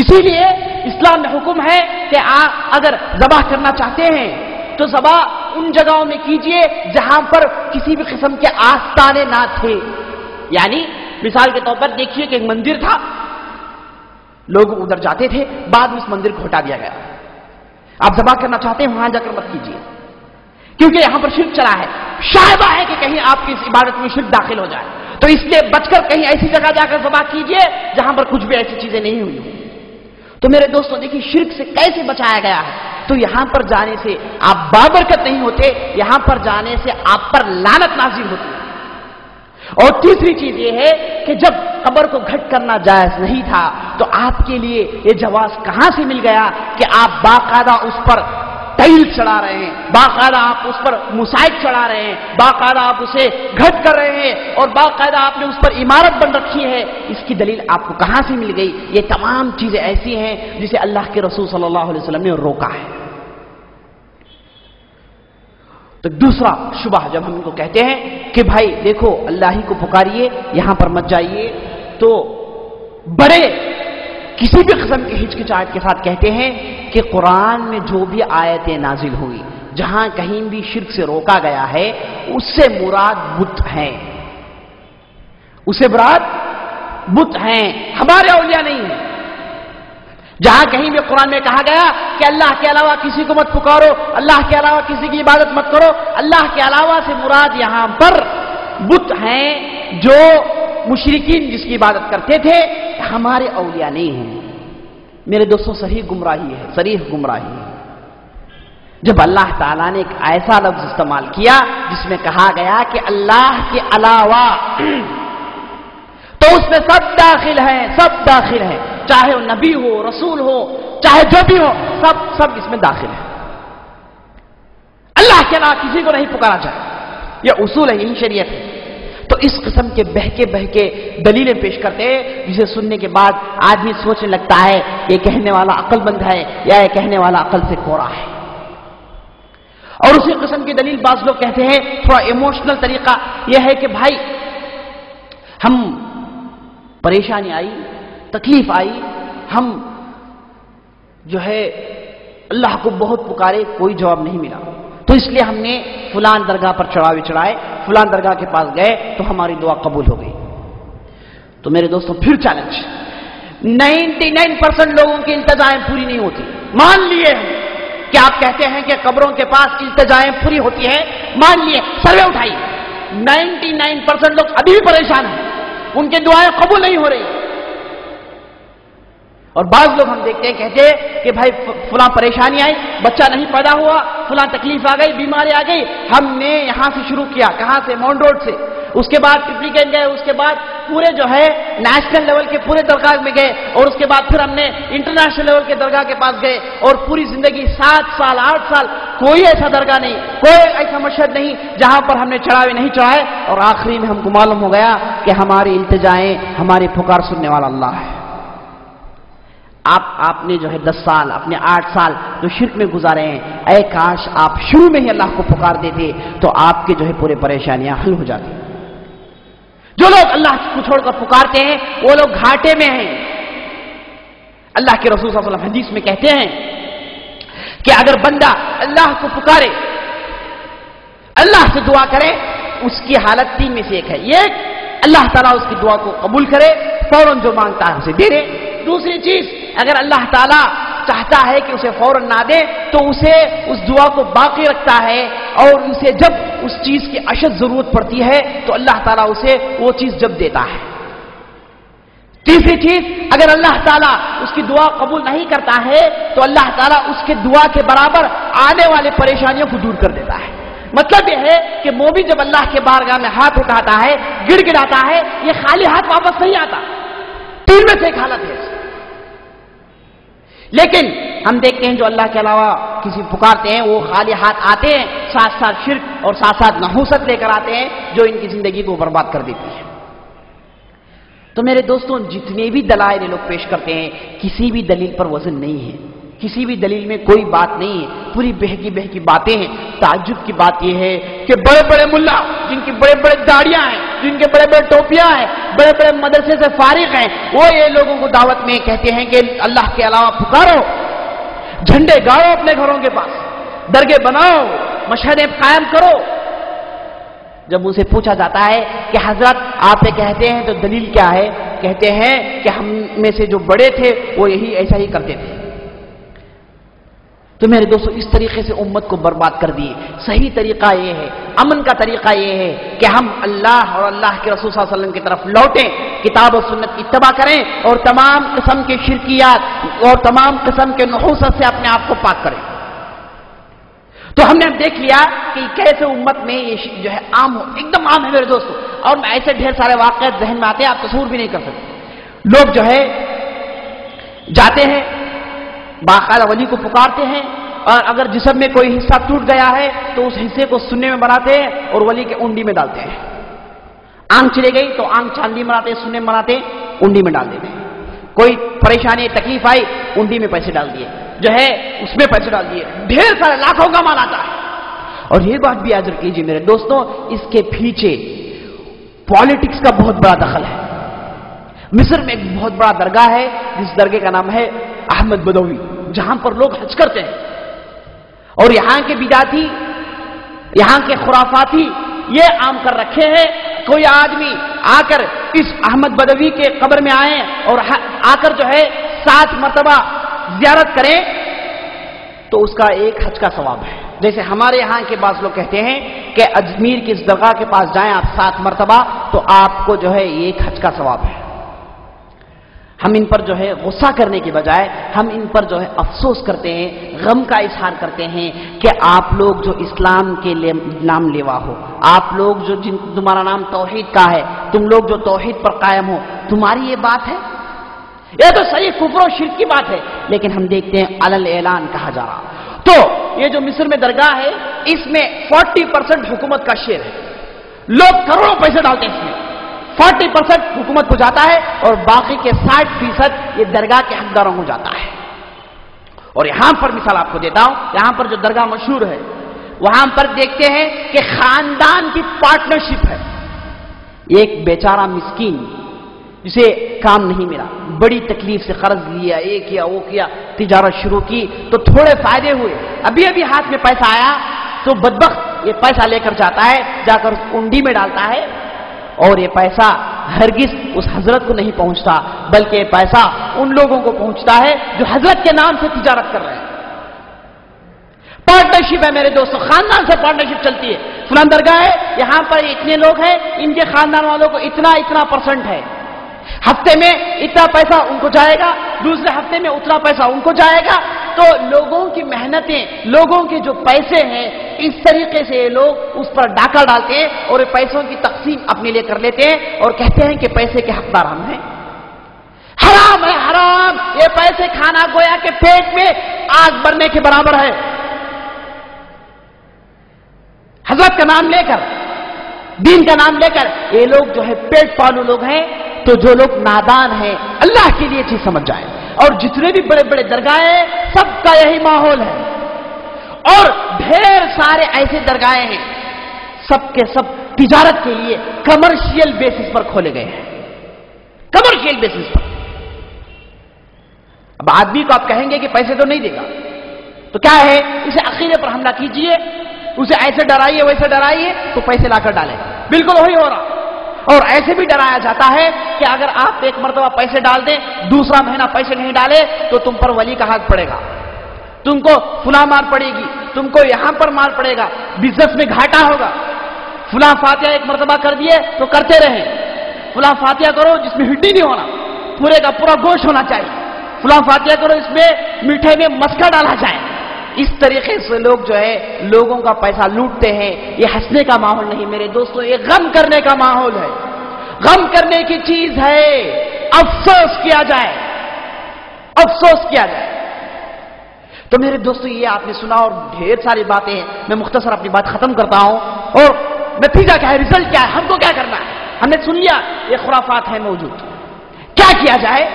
اسی لیے اسلام میں حکم ہے کہ آپ اگر ذبح کرنا چاہتے ہیں تو ذبح ان جگہوں میں کیجئے جہاں پر کسی بھی قسم کے آستانے نہ تھے۔ یعنی مثال کے طور پر دیکھیے کہ ایک مندر تھا، لوگ ادھر جاتے تھے، بعد میں اس مندر کو ہٹا دیا گیا۔ آپ ذبح کرنا چاہتے ہیں وہاں جا کر مت کیجیے، کیونکہ یہاں پر شرک چلا ہے، شائبہ ہے کہ کہیں آپ کی اس عبادت میں شرک داخل ہو جائے۔ تو اس لیے بچ کر کہیں ایسی جگہ جا کر ذبح کیجئے جہاں پر کچھ بھی ایسی چیزیں نہیں ہوئی ہوں۔ تو میرے دوستوں دیکھیے شرک سے کیسے بچایا گیا ہے۔ تو یہاں پر جانے سے آپ بابرکت نہیں ہوتے، یہاں پر جانے سے آپ پر لعنت نازل ہوتی ہے۔ اور تیسری چیز یہ ہے کہ جب قبر کو گھٹ کرنا جائز نہیں تھا تو آپ کے لیے یہ جواز کہاں سے مل گیا کہ آپ باقاعدہ اس پر تیل چڑھا رہے ہیں، باقاعدہ آپ اس پر مسائل چڑھا رہے ہیں، باقاعدہ آپ اسے گھٹ کر رہے ہیں، اور باقاعدہ آپ نے اس پر عمارت بن رکھی ہے۔ اس کی دلیل آپ کو کہاں سے مل گئی؟ یہ تمام چیزیں ایسی ہیں جسے اللہ کے رسول صلی اللہ علیہ وسلم نے روکا ہے۔ تو دوسرا شبہ جب ہم ان کو کہتے ہیں کہ بھائی دیکھو اللہ ہی کو پکاریے، یہاں پر مت جائیے، تو بڑے کسی بھی قسم کی ہچکچاہٹ کے ساتھ کہتے ہیں کہ قرآن میں جو بھی آیتیں نازل ہوئی جہاں کہیں بھی شرک سے روکا گیا ہے اس سے مراد بت ہیں، اس سے مراد بت ہیں، ہمارے اولیاء نہیں ہیں۔ جہاں کہیں بھی قرآن میں کہا گیا کہ اللہ کے علاوہ کسی کو مت پکارو، اللہ کے علاوہ کسی کی عبادت مت کرو، اللہ کے علاوہ سے مراد یہاں پر بت ہیں جو مشرکین جس کی عبادت کرتے تھے، ہمارے اولیاء نہیں ہیں۔ میرے دوستوں صریح گمراہی ہے، صریح گمراہی ہے۔ جب اللہ تعالیٰ نے ایک ایسا لفظ استعمال کیا جس میں کہا گیا کہ اللہ کے علاوہ، تو اس میں سب داخل ہیں، سب داخل ہیں، چاہے وہ نبی ہو، رسول ہو، چاہے جو بھی ہو، سب اس میں داخل ہے۔ اللہ کے علاوہ کسی کو نہیں پکارا جائے، یہ اصول ہے، یہی شریعت ہے۔ تو اس قسم کے بہکے دلیلیں پیش کرتے ہیں جسے سننے کے بعد آدمی سوچنے لگتا ہے یہ کہنے والا عقل مند ہے یا یہ کہنے والا عقل سے کھوڑا ہے۔ اور اسی قسم کی دلیل بعض لوگ کہتے ہیں تھوڑا ایموشنل طریقہ یہ ہے کہ بھائی ہم پریشانی آئی، تکلیف آئی، ہم جو ہے اللہ کو بہت پکارے، کوئی جواب نہیں ملا، تو اس لیے ہم نے فلان درگاہ پر چڑھاوے چڑھائے، فلان درگاہ کے پاس گئے تو ہماری دعا قبول ہو گئی۔ تو میرے دوستوں پھر چیلنج، 99% لوگوں کی التجائیں پوری نہیں ہوتی۔ مان لیے ہم کہ آپ کہتے ہیں کہ قبروں کے پاس التجائیں پوری ہوتی ہیں، مان لیے، سروے اٹھائیے، 99% لوگ ابھی بھی پریشان ہیں، ان کی دعائیں قبول نہیں ہو رہی۔ اور بعض لوگ ہم دیکھتے ہیں کہتے ہیں کہ بھائی فلاں پریشانی آئی، بچہ نہیں پیدا ہوا، فلاں تکلیف آ گئی، بیماری آ گئی، ہم نے یہاں سے شروع کیا، کہاں سے؟ مون روڈ سے، اس کے بعد ٹپلیکین گئے، اس کے بعد پورے جو ہے نیشنل لیول کے پورے درگاہ میں گئے، اور اس کے بعد پھر ہم نے انٹرنیشنل لیول کے درگاہ کے پاس گئے، اور پوری زندگی 7 سال 8 سال کوئی ایسا درگاہ نہیں، کوئی ایسا مشہد نہیں جہاں پر ہم نے چڑھاوے نہیں چڑھائے، اور آخری میں ہم کو معلوم ہو گیا کہ ہماری التجائیں، ہماری پکار سننے والا اللہ ہے۔ آپ نے جو ہے 10 سال، اپنے 8 سال جو شرک میں گزارے ہیں، اے کاش آپ شروع میں ہی اللہ کو پکار دیتے تو آپ کے جو ہے پورے پریشانیاں حل ہو جاتی۔ جو لوگ اللہ کو چھوڑ کر پکارتے ہیں وہ لوگ گھاٹے میں ہیں۔ اللہ کے رسول صلی اللہ علیہ وسلم حدیث میں کہتے ہیں کہ اگر بندہ اللہ کو پکارے، اللہ سے دعا کرے، اس کی حالت 3 میں سے ایک ہے، یہ اللہ تعالیٰ اس کی دعا کو قبول کرے، فوراً جو مانگتا ہے اسے دے دے۔ دوسری چیز، اگر اللہ تعالیٰ چاہتا ہے کہ اسے فوراً نہ دے تو اسے اس دعا کو باقی رکھتا ہے، اور اسے جب اس چیز کی اشد ضرورت پڑتی ہے تو اللہ تعالیٰ اسے وہ چیز جب دیتا ہے۔ تیسری چیز، اگر اللہ تعالیٰ اس کی دعا قبول نہیں کرتا ہے تو اللہ تعالیٰ اس کے دعا کے برابر آنے والے پریشانیوں کو دور کر دیتا ہے۔ مطلب یہ ہے کہ مومن جب اللہ کے بارگاہ میں ہاتھ اٹھاتا ہے، گڑ گڑاتا ہے، یہ خالی ہاتھ واپس نہیں آتا۔ 3 میں سے ایک حالت ہے۔ لیکن ہم دیکھتے ہیں جو اللہ کے علاوہ کسی پکارتے ہیں وہ خالی ہاتھ آتے ہیں، ساتھ ساتھ شرک اور ساتھ ساتھ نحوست لے کر آتے ہیں جو ان کی زندگی کو برباد کر دیتی ہے۔ تو میرے دوستوں جتنے بھی دلائل لوگ پیش کرتے ہیں کسی بھی دلیل پر وزن نہیں ہے، کسی بھی دلیل میں کوئی بات نہیں ہے، پوری بہکی باتیں ہیں۔ تعجب کی بات یہ ہے کہ بڑے بڑے ملا جن کی بڑے بڑے داڑیاں ہیں، جن کے بڑے بڑے ٹوپیاں ہیں، بڑے بڑے مدرسے سے فارغ ہیں، وہ یہ لوگوں کو دعوت میں کہتے ہیں کہ اللہ کے علاوہ پکارو، جھنڈے گاڑو اپنے گھروں کے پاس، درگاہ بناؤ، مشہدیں قائم کرو۔ جب ان سے پوچھا جاتا ہے کہ حضرت آپ یہ کہتے ہیں تو دلیل کیا ہے؟ کہتے ہیں کہ ہم میں سے جو بڑے تھے وہ یہی ایسا ہی کرتے تھے۔ تو میرے دوستو اس طریقے سے امت کو برباد کر دیے. صحیح طریقہ یہ ہے، امن کا طریقہ یہ ہے کہ ہم اللہ اور اللہ کے رسول صلی اللہ علیہ وسلم کی طرف لوٹیں، کتاب و سنت کی اتباع کریں اور تمام قسم کے شرکیات اور تمام قسم کے نحوست سے اپنے آپ کو پاک کریں. تو ہم نے دیکھ لیا کہ کیسے امت میں یہ جو ہے عام ہو، ایک دم عام ہے میرے دوستو. اور ایسے ڈھیر سارے واقعات ذہن میں آتے ہیں، آپ تصور بھی نہیں کر سکتے. لوگ جو ہے جاتے ہیں، باقاعدہ ولی کو پکارتے ہیں، اور اگر جسم میں کوئی حصہ ٹوٹ گیا ہے تو اس حصے کو سننے میں بناتے ہیں اور ولی کے انڈی میں ڈالتے ہیں. آنکھ چلے گئی تو آنکھ چاندی بناتے ہیں، سننے میں بناتے ہیں، انڈی میں ڈال دیتے ہیں. کوئی پریشانی تکلیف آئی، انڈی میں پیسے ڈال دیے، جو ہے اس میں پیسے ڈال دیے، ڈھیر سارے لاکھوں کا مال آتا ہے. اور یہ بات بھی یاد رکھ لیجیے میرے دوستوں، اس کے پیچھے پالیٹکس کا بہت بڑا دخل ہے. مصر میں ایک بہت بڑا درگاہ ہے جس درگاہ کا نام ہے احمد بدوی، جہاں پر لوگ حج کرتے ہیں. اور یہاں کے بدعتی، یہاں کے خرافاتی یہ عام کر رکھے ہیں، کوئی آدمی آ کر اس احمد بدوی کے قبر میں آئے اور آ کر جو ہے 7 مرتبہ زیارت کریں تو اس کا ایک حج کا ثواب ہے. جیسے ہمارے یہاں کے بعض لوگ کہتے ہیں کہ اجمیر کی اس درگاہ کے پاس جائیں آپ 7 مرتبہ تو آپ کو جو ہے ایک حج کا ثواب ہے. ہم ان پر جو ہے غصہ کرنے کے بجائے ہم ان پر جو ہے افسوس کرتے ہیں، غم کا اظہار کرتے ہیں کہ آپ لوگ جو اسلام کے نام لیوا ہو، آپ لوگ جو تمہارا نام توحید کا ہے، تم لوگ جو توحید پر قائم ہو، تمہاری یہ بات ہے؟ یہ تو صحیح کفر و شرک کی بات ہے، لیکن ہم دیکھتے ہیں علل اعلان کہا جا رہا. تو یہ جو مصر میں درگاہ ہے اس میں 40% حکومت کا شیئر ہے. لوگ کروڑوں پیسے ڈالتے ہیں اس میں، 40% حکومت کو جاتا ہے اور باقی کے 60% یہ درگاہ کے حقداروں کو جاتا ہے. اور یہاں پر مثال آپ کو دیتا ہوں، یہاں پر جو درگاہ مشہور ہے وہاں پر دیکھتے ہیں کہ خاندان کی پارٹنرشپ ہے. ایک بیچارہ مسکین جسے کام نہیں ملا، بڑی تکلیف سے قرض لیا، یہ کیا وہ کیا، تجارت شروع کی تو تھوڑے فائدے ہوئے، ابھی ہاتھ میں پیسہ آیا تو بدبخت یہ پیسہ لے کر جاتا ہے، جا کر کنڈی میں ڈالتا ہے اور یہ پیسہ ہرگز اس حضرت کو نہیں پہنچتا، بلکہ یہ پیسہ ان لوگوں کو پہنچتا ہے جو حضرت کے نام سے تجارت کر رہے ہیں. پارٹنرشپ ہے میرے دوستوں، خاندان سے پارٹنرشپ چلتی ہے. فلاں درگاہ ہے، یہاں پر اتنے لوگ ہیں، ان کے خاندان والوں کو اتنا پرسنٹ ہے، ہفتے میں اتنا پیسہ ان کو جائے گا، دوسرے ہفتے میں اتنا پیسہ ان کو جائے گا. تو لوگوں کی محنتیں، لوگوں کے جو پیسے ہیں، اس طریقے سے یہ لوگ اس پر ڈاکہ ڈالتے ہیں اور یہ پیسوں کی تقسیم اپنے لیے کر لیتے ہیں اور کہتے ہیں کہ پیسے کے حقدار ہم ہیں. حرام ہے، حرام. یہ پیسے کھانا گویا کہ پیٹ میں آگ بھرنے کے برابر ہے. حضرت کا نام لے کر، دین کا نام لے کر یہ لوگ جو ہے پیٹ پالو لوگ ہیں. تو جو لوگ نادان ہیں اللہ کے لیے چیز سمجھ جائیں. اور جتنے بھی بڑے بڑے درگاہیں ہیں سب کا یہی ماحول ہے. اور ڈھیر سارے ایسے درگاہیں ہیں، سب کے سب تجارت کے لیے کمرشیل بیسس پر کھولے گئے ہیں، کمرشیل بیسس پر. اب آدمی کو آپ کہیں گے کہ پیسے تو نہیں دے گا تو کیا ہے، اسے عقیدے پر حملہ کیجئے، اسے ایسے ڈرائیے ویسے ڈرائیے تو پیسے لا کر ڈالے. بالکل وہی ہو رہا. اور ایسے بھی ڈرایا جاتا ہے کہ اگر آپ ایک مرتبہ پیسے ڈال دیں، دوسرا مہینہ پیسے نہیں ڈالے تو تم پر ولی کا ہاتھ پڑے گا، تم کو فلاں مار پڑے گی، تم کو یہاں پر مار پڑے گا، بزنس میں گھاٹا ہوگا. فلاں فاتحہ ایک مرتبہ کر دیے تو کرتے رہیں. فلاں فاتحہ کرو جس میں ہڈی نہیں ہونا، پورے کا پورا گوشت ہونا چاہیے. فلاں فاتحہ کرو اس میں میٹھے میں مسکا ڈالا جائے. اس طریقے سے لوگ جو ہے لوگوں کا پیسہ لوٹتے ہیں. یہ ہنسنے کا ماحول نہیں میرے دوستوں، یہ غم کرنے کا ماحول ہے. غم کرنے کی چیز ہے، افسوس کیا جائے، افسوس کیا جائے. تو میرے دوستوں یہ آپ نے سنا اور ڈھیر ساری باتیں ہیں. میں مختصر اپنی بات ختم کرتا ہوں. اور نتیجہ کیا ہے، رزلٹ کیا ہے، ہم کو کیا کرنا ہے. ہم نے سن لیا یہ خرافات ہیں موجود، کیا کیا جائے.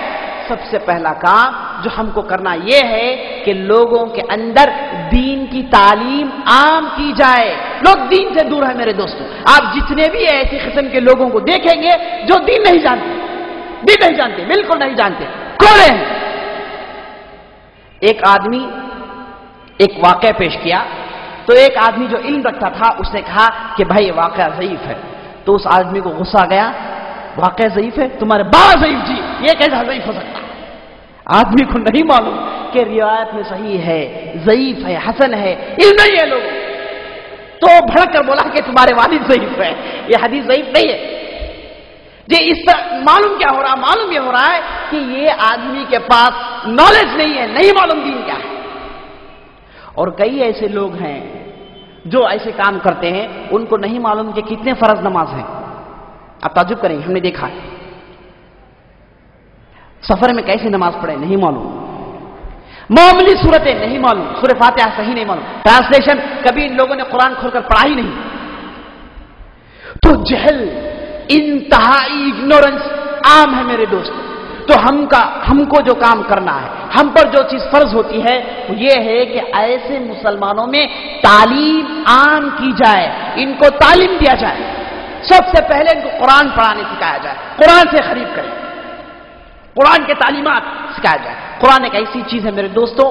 سب سے پہلا کام جو ہم کو کرنا یہ ہے کہ لوگوں کے اندر دین کی تعلیم عام کی جائے. لوگ دین سے دور ہیں میرے دوستوں. آپ جتنے بھی ایسی قسم کے لوگوں کو دیکھیں گے جو دین نہیں جانتے، دین نہیں جانتے، بالکل نہیں جانتے، کھولے ہیں. ایک آدمی ایک واقعہ پیش کیا تو ایک آدمی جو علم رکھتا تھا اس نے کہا کہ بھائی یہ واقعہ ضعیف ہے. تو اس آدمی کو غصہ گیا، واقعہ ضعیف ہے، تمہارے بابا ضعیف جی، یہ کیسا ضعیف ہو سکتا ہے. آدمی کو نہیں معلوم کہ روایت میں صحیح ہے، ضعیف ہے، حسن ہے، علم نہیں ہے لوگوں، تو بھڑک کر بولا کہ تمہارے والد ضعیف ہے، یہ حدیث ضعیف نہیں ہے جی۔ اس معلوم کیا ہو رہا؟ معلوم یہ ہو رہا ہے کہ یہ آدمی کے پاس نالج نہیں ہے، نہیں معلوم دین کیا ہے۔ اور کئی ایسے لوگ ہیں جو ایسے کام کرتے ہیں، ان کو نہیں معلوم کہ کتنے فرض نماز ہیں۔ آپ تعجب کریں گے، ہم نے دیکھا ہے سفر میں کیسے نماز پڑھے نہیں معلوم، معمولی صورتیں نہیں معلوم، سورہ فاتحہ صحیح نہیں معلوم، ٹرانسلیشن کبھی ان لوگوں نے قرآن کھول کر پڑھا ہی نہیں۔ تو جہل، انتہائی اگنورنس عام ہے میرے دوست۔ تو ہم کو جو کام کرنا ہے، ہم پر جو چیز فرض ہوتی ہے وہ یہ ہے کہ ایسے مسلمانوں میں تعلیم عام کی جائے، ان کو تعلیم دیا جائے۔ سب سے پہلے ان کو قرآن پڑھانے سکھایا جائے، قرآن سے خرید کریں، قرآن کے تعلیمات سکھایا جائے۔ قرآن ایک ایسی چیز ہے میرے دوستوں،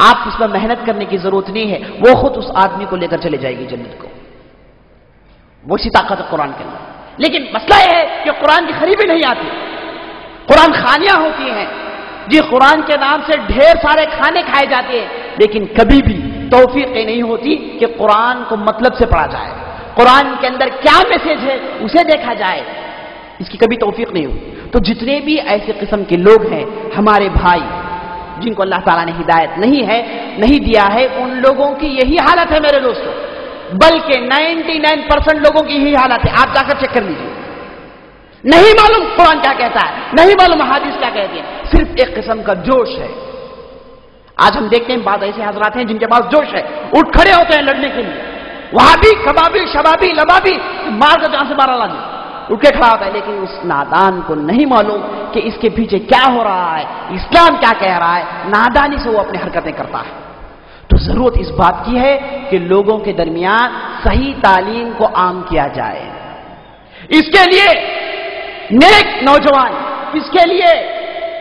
آپ اس پر محنت کرنے کی ضرورت نہیں ہے، وہ خود اس آدمی کو لے کر چلے جائے گی جنت کو، وہ اسی طاقت ہے قرآن کے اندر۔ لیکن مسئلہ یہ ہے کہ قرآن کی خریدی نہیں آتی، قرآن خانیاں ہوتی ہیں جی، قرآن کے نام سے ڈھیر سارے کھانے کھائے جاتے ہیں، لیکن کبھی بھی توفیق یہ نہیں ہوتی کہ قرآن کو مطلب سے پڑھا جائے، قرآن کے اندر کیا میسج ہے اسے دیکھا جائے، اس کی کبھی توفیق نہیں ہوئی۔ تو جتنے بھی ایسے قسم کے لوگ ہیں ہمارے بھائی جن کو اللہ تعالیٰ نے ہدایت نہیں دیا ہے، ان لوگوں کی یہی حالت ہے میرے دوستوں، بلکہ 99% لوگوں کی یہی حالت ہے۔ آپ جا کر چیک کر لیجیے، نہیں معلوم قرآن کیا کہتا ہے، نہیں معلوم حدیث کیا کہتی ہے، صرف ایک قسم کا جوش ہے۔ آج ہم دیکھتے ہیں بعض ایسے حضرات ہیں جن کے پاس جوش ہے، اٹھ کھڑے ہوتے ہیں لڑنے کے لیے، وہاں بھی کبابی شبابی لبابی مار کر جہاں سے مارا لا دیں، اٹھ کے کھڑا ہوتا ہے، لیکن اس نادان کو نہیں معلوم کہ اس کے پیچھے کیا ہو رہا ہے، اسلام کیا کہہ رہا ہے، نادانی سے وہ اپنی حرکتیں کرتا ہے۔ تو ضرورت اس بات کی ہے کہ لوگوں کے درمیان صحیح تعلیم کو عام کیا جائے، اس کے لیے نیک نوجوان، اس کے لیے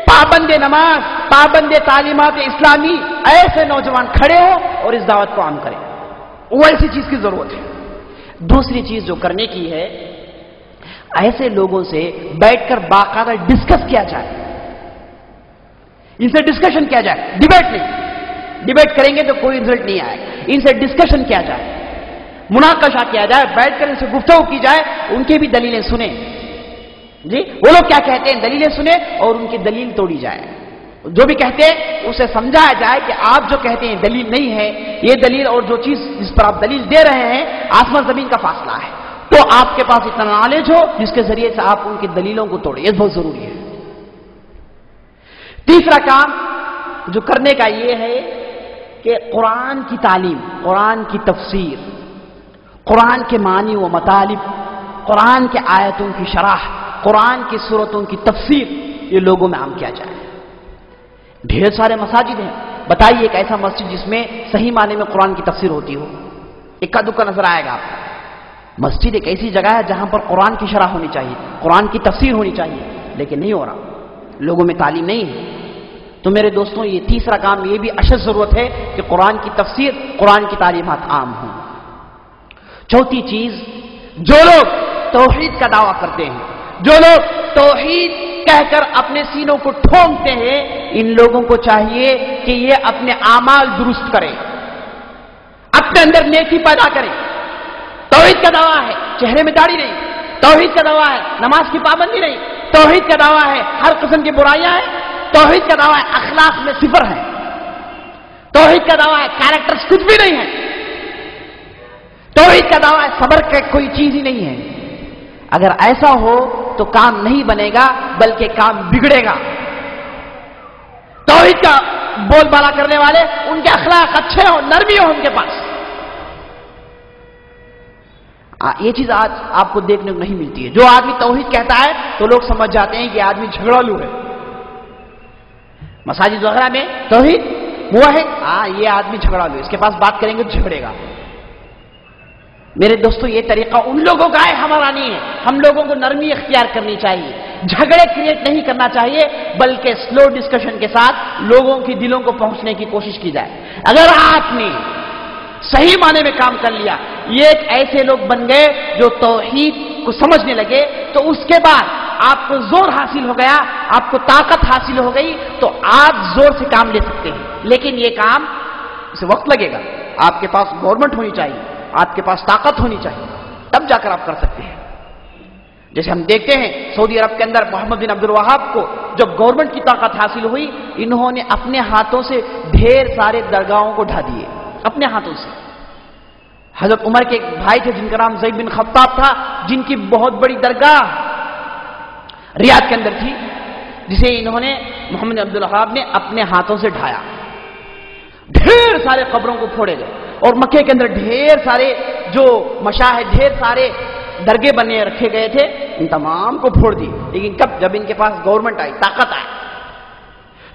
پابند نماز، پابند تعلیمات اسلامی ایسے نوجوان کھڑے ہو اور اس دعوت کو عام کریں، وہ ایسی چیز کی ضرورت ہے۔ دوسری چیز جو کرنے کی ہے، ایسے لوگوں سے بیٹھ کر باقاعدہ ڈسکس کیا جائے، ان سے ڈسکشن کیا جائے، ڈیبیٹ نہیں، ڈیبیٹ کریں گے تو کوئی رزلٹ نہیں آئے، ان سے ڈسکشن کیا جائے، مناقشہ کیا جائے، بیٹھ کر ان سے گفتگو کی جائے، ان کی بھی دلیلیں سنیں جی، وہ لوگ کیا کہتے ہیں دلیلیں سنیں اور ان کی دلیل توڑی جائے، جو بھی کہتے ہیں اسے سمجھایا جائے کہ آپ جو کہتے ہیں دلیل نہیں ہے، یہ دلیل اور جو چیز جس پر آپ دلیل دے رہے ہیں آسمان زمین کا فاصلہ ہے، تو آپ کے پاس اتنا نالج ہو جس کے ذریعے سے آپ ان کی دلیلوں کو توڑیں، یہ بہت ضروری ہے۔ تیسرا کام جو کرنے کا یہ ہے کہ قرآن کی تعلیم، قرآن کی تفسیر، قرآن کے معنی و مطالب، قرآن کے آیتوں کی شرح، قرآن کی سورتوں کی تفسیر، یہ لوگوں میں عام کیا جائے۔ ڈھیر سارے مساجد ہیں، بتائیے ایک ایسا مسجد جس میں صحیح معنی میں قرآن کی تفسیر ہوتی ہو، اکا دکا نظر آئے گا آپ کو۔ مسجد ایک ایسی جگہ ہے جہاں پر قرآن کی شرح ہونی چاہیے، قرآن کی تفسیر ہونی چاہیے، لیکن نہیں ہو رہا، لوگوں میں تعلیم نہیں ہے۔ تو میرے دوستوں یہ تیسرا کام، یہ بھی اشد ضرورت ہے کہ قرآن کی تفسیر، قرآن کی تعلیمات عام ہوں۔ چوتھی چیز، جو لوگ توحید کا دعویٰ کرتے ہیں، جو لوگ توحید کہہ کر اپنے سینوں کو ٹھونکتے ہیں، ان لوگوں کو چاہیے کہ یہ اپنے اعمال درست کریں، اپنے اندر نیکی پیدا کریں۔ توحید کا دعویٰ ہے چہرے میں داڑھی نہیں، توحید کا دعویٰ ہے نماز کی پابندی نہیں، توحید کا دعویٰ ہے ہر قسم کی برائیاں ہیں، توحید کا دعویٰ ہے اخلاق میں صفر ہے، توحید کا دعویٰ ہے کیریکٹرز کچھ بھی نہیں ہے، توحید کا دعویٰ ہے صبر کا کوئی چیز ہی نہیں ہے۔ اگر ایسا ہو تو کام نہیں بنے گا بلکہ کام بگڑے گا۔ توحید کا بول بالا کرنے والے ان کے اخلاق اچھے ہوں، نرمی ہو ان کے پاس، یہ چیز آج آپ کو دیکھنے کو نہیں ملتی ہے۔ جو آدمی توحید کہتا ہے تو لوگ سمجھ جاتے ہیں کہ آدمی جھگڑالو ہے، مساجد وغیرہ میں توحید موحد، یہ آدمی جھگڑالو ہے، اس کے پاس بات کریں گے تو جھگڑے گا۔ میرے دوستو یہ طریقہ ان لوگوں کا ہے، ہمارا نہیں ہے۔ ہم لوگوں کو نرمی اختیار کرنی چاہیے، جھگڑے کریٹ نہیں کرنا چاہیے، بلکہ سلو ڈسکشن کے ساتھ لوگوں کی دلوں کو پہنچنے کی کوشش کی جائے۔ اگر آپ نے صحیح معنی میں کام کر لیا، یہ ایک ایسے لوگ بن گئے جو توحید کو سمجھنے لگے، تو اس کے بعد آپ کو زور حاصل ہو گیا، آپ کو طاقت حاصل ہو گئی تو آپ زور سے کام لے سکتے ہیں، لیکن یہ کام اسے وقت لگے گا. آپ کے پاس گورنمنٹ ہونی چاہیے، آپ کے پاس طاقت ہونی چاہیے، تب جا کر آپ کر سکتے ہیں. جیسے ہم دیکھتے ہیں سعودی عرب کے اندر محمد بن عبد الوہاب کو جب گورنمنٹ کی طاقت حاصل ہوئی، انہوں نے اپنے ہاتھوں سے ڈھیر سارے درگاہوں کو ڈھا دیے، اپنے ہاتھوں سے. حضرت عمر کے ایک بھائی تھے جن کا نام زید بن خطاب تھا، جن کی بہت بڑی درگاہ ریاض کے اندر تھی، جسے انہوں نے محمد بن عبد الوہاب نے اپنے ہاتھوں سے ڈھایا. ڈھیر سارے قبروں کو پھوڑے گئے، اور مکے کے اندر ڈھیر سارے جو مشاہد، ڈھیر سارے درگے بنے رکھے گئے تھے، ان تمام کو پھوڑ دی. لیکن کب؟ جب ان کے پاس گورنمنٹ آئی، طاقت آئی.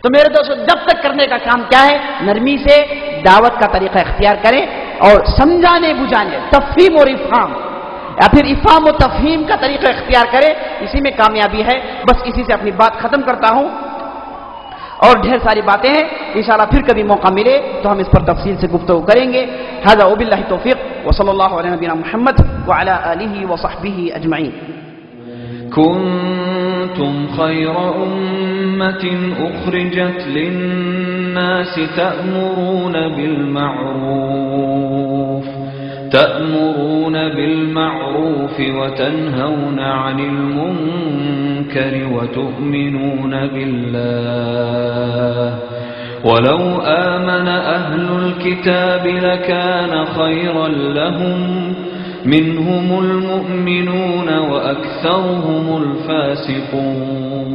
تو میرے دوستو، جب تک کرنے کا کام کیا ہے؟ نرمی سے دعوت کا طریقہ اختیار کریں اور سمجھانے بجھانے، تفہیم اور افہام، یا پھر افہام و تفہیم کا طریقہ اختیار کریں، اسی میں کامیابی ہے. بس اسی سے اپنی بات ختم کرتا ہوں. اور ڈھیر ساری باتیں ہیں، انشاءاللہ پھر کبھی موقع ملے تو ہم اس پر تفصیل سے گفتگو کریں گے. ھذا وباللہ توفیق، وصلی اللہ علی نبینا محمد وعلی آلہ وصحبہ اجمعین. كنتم خير أمة أخرجت للناس تأمرون بالمعروف وتنهون عن المنكر وتؤمنون بالله ولو آمن أهل الكتاب لكان خيرا لهم منهم المؤمنون وأكثرهم الفاسقون.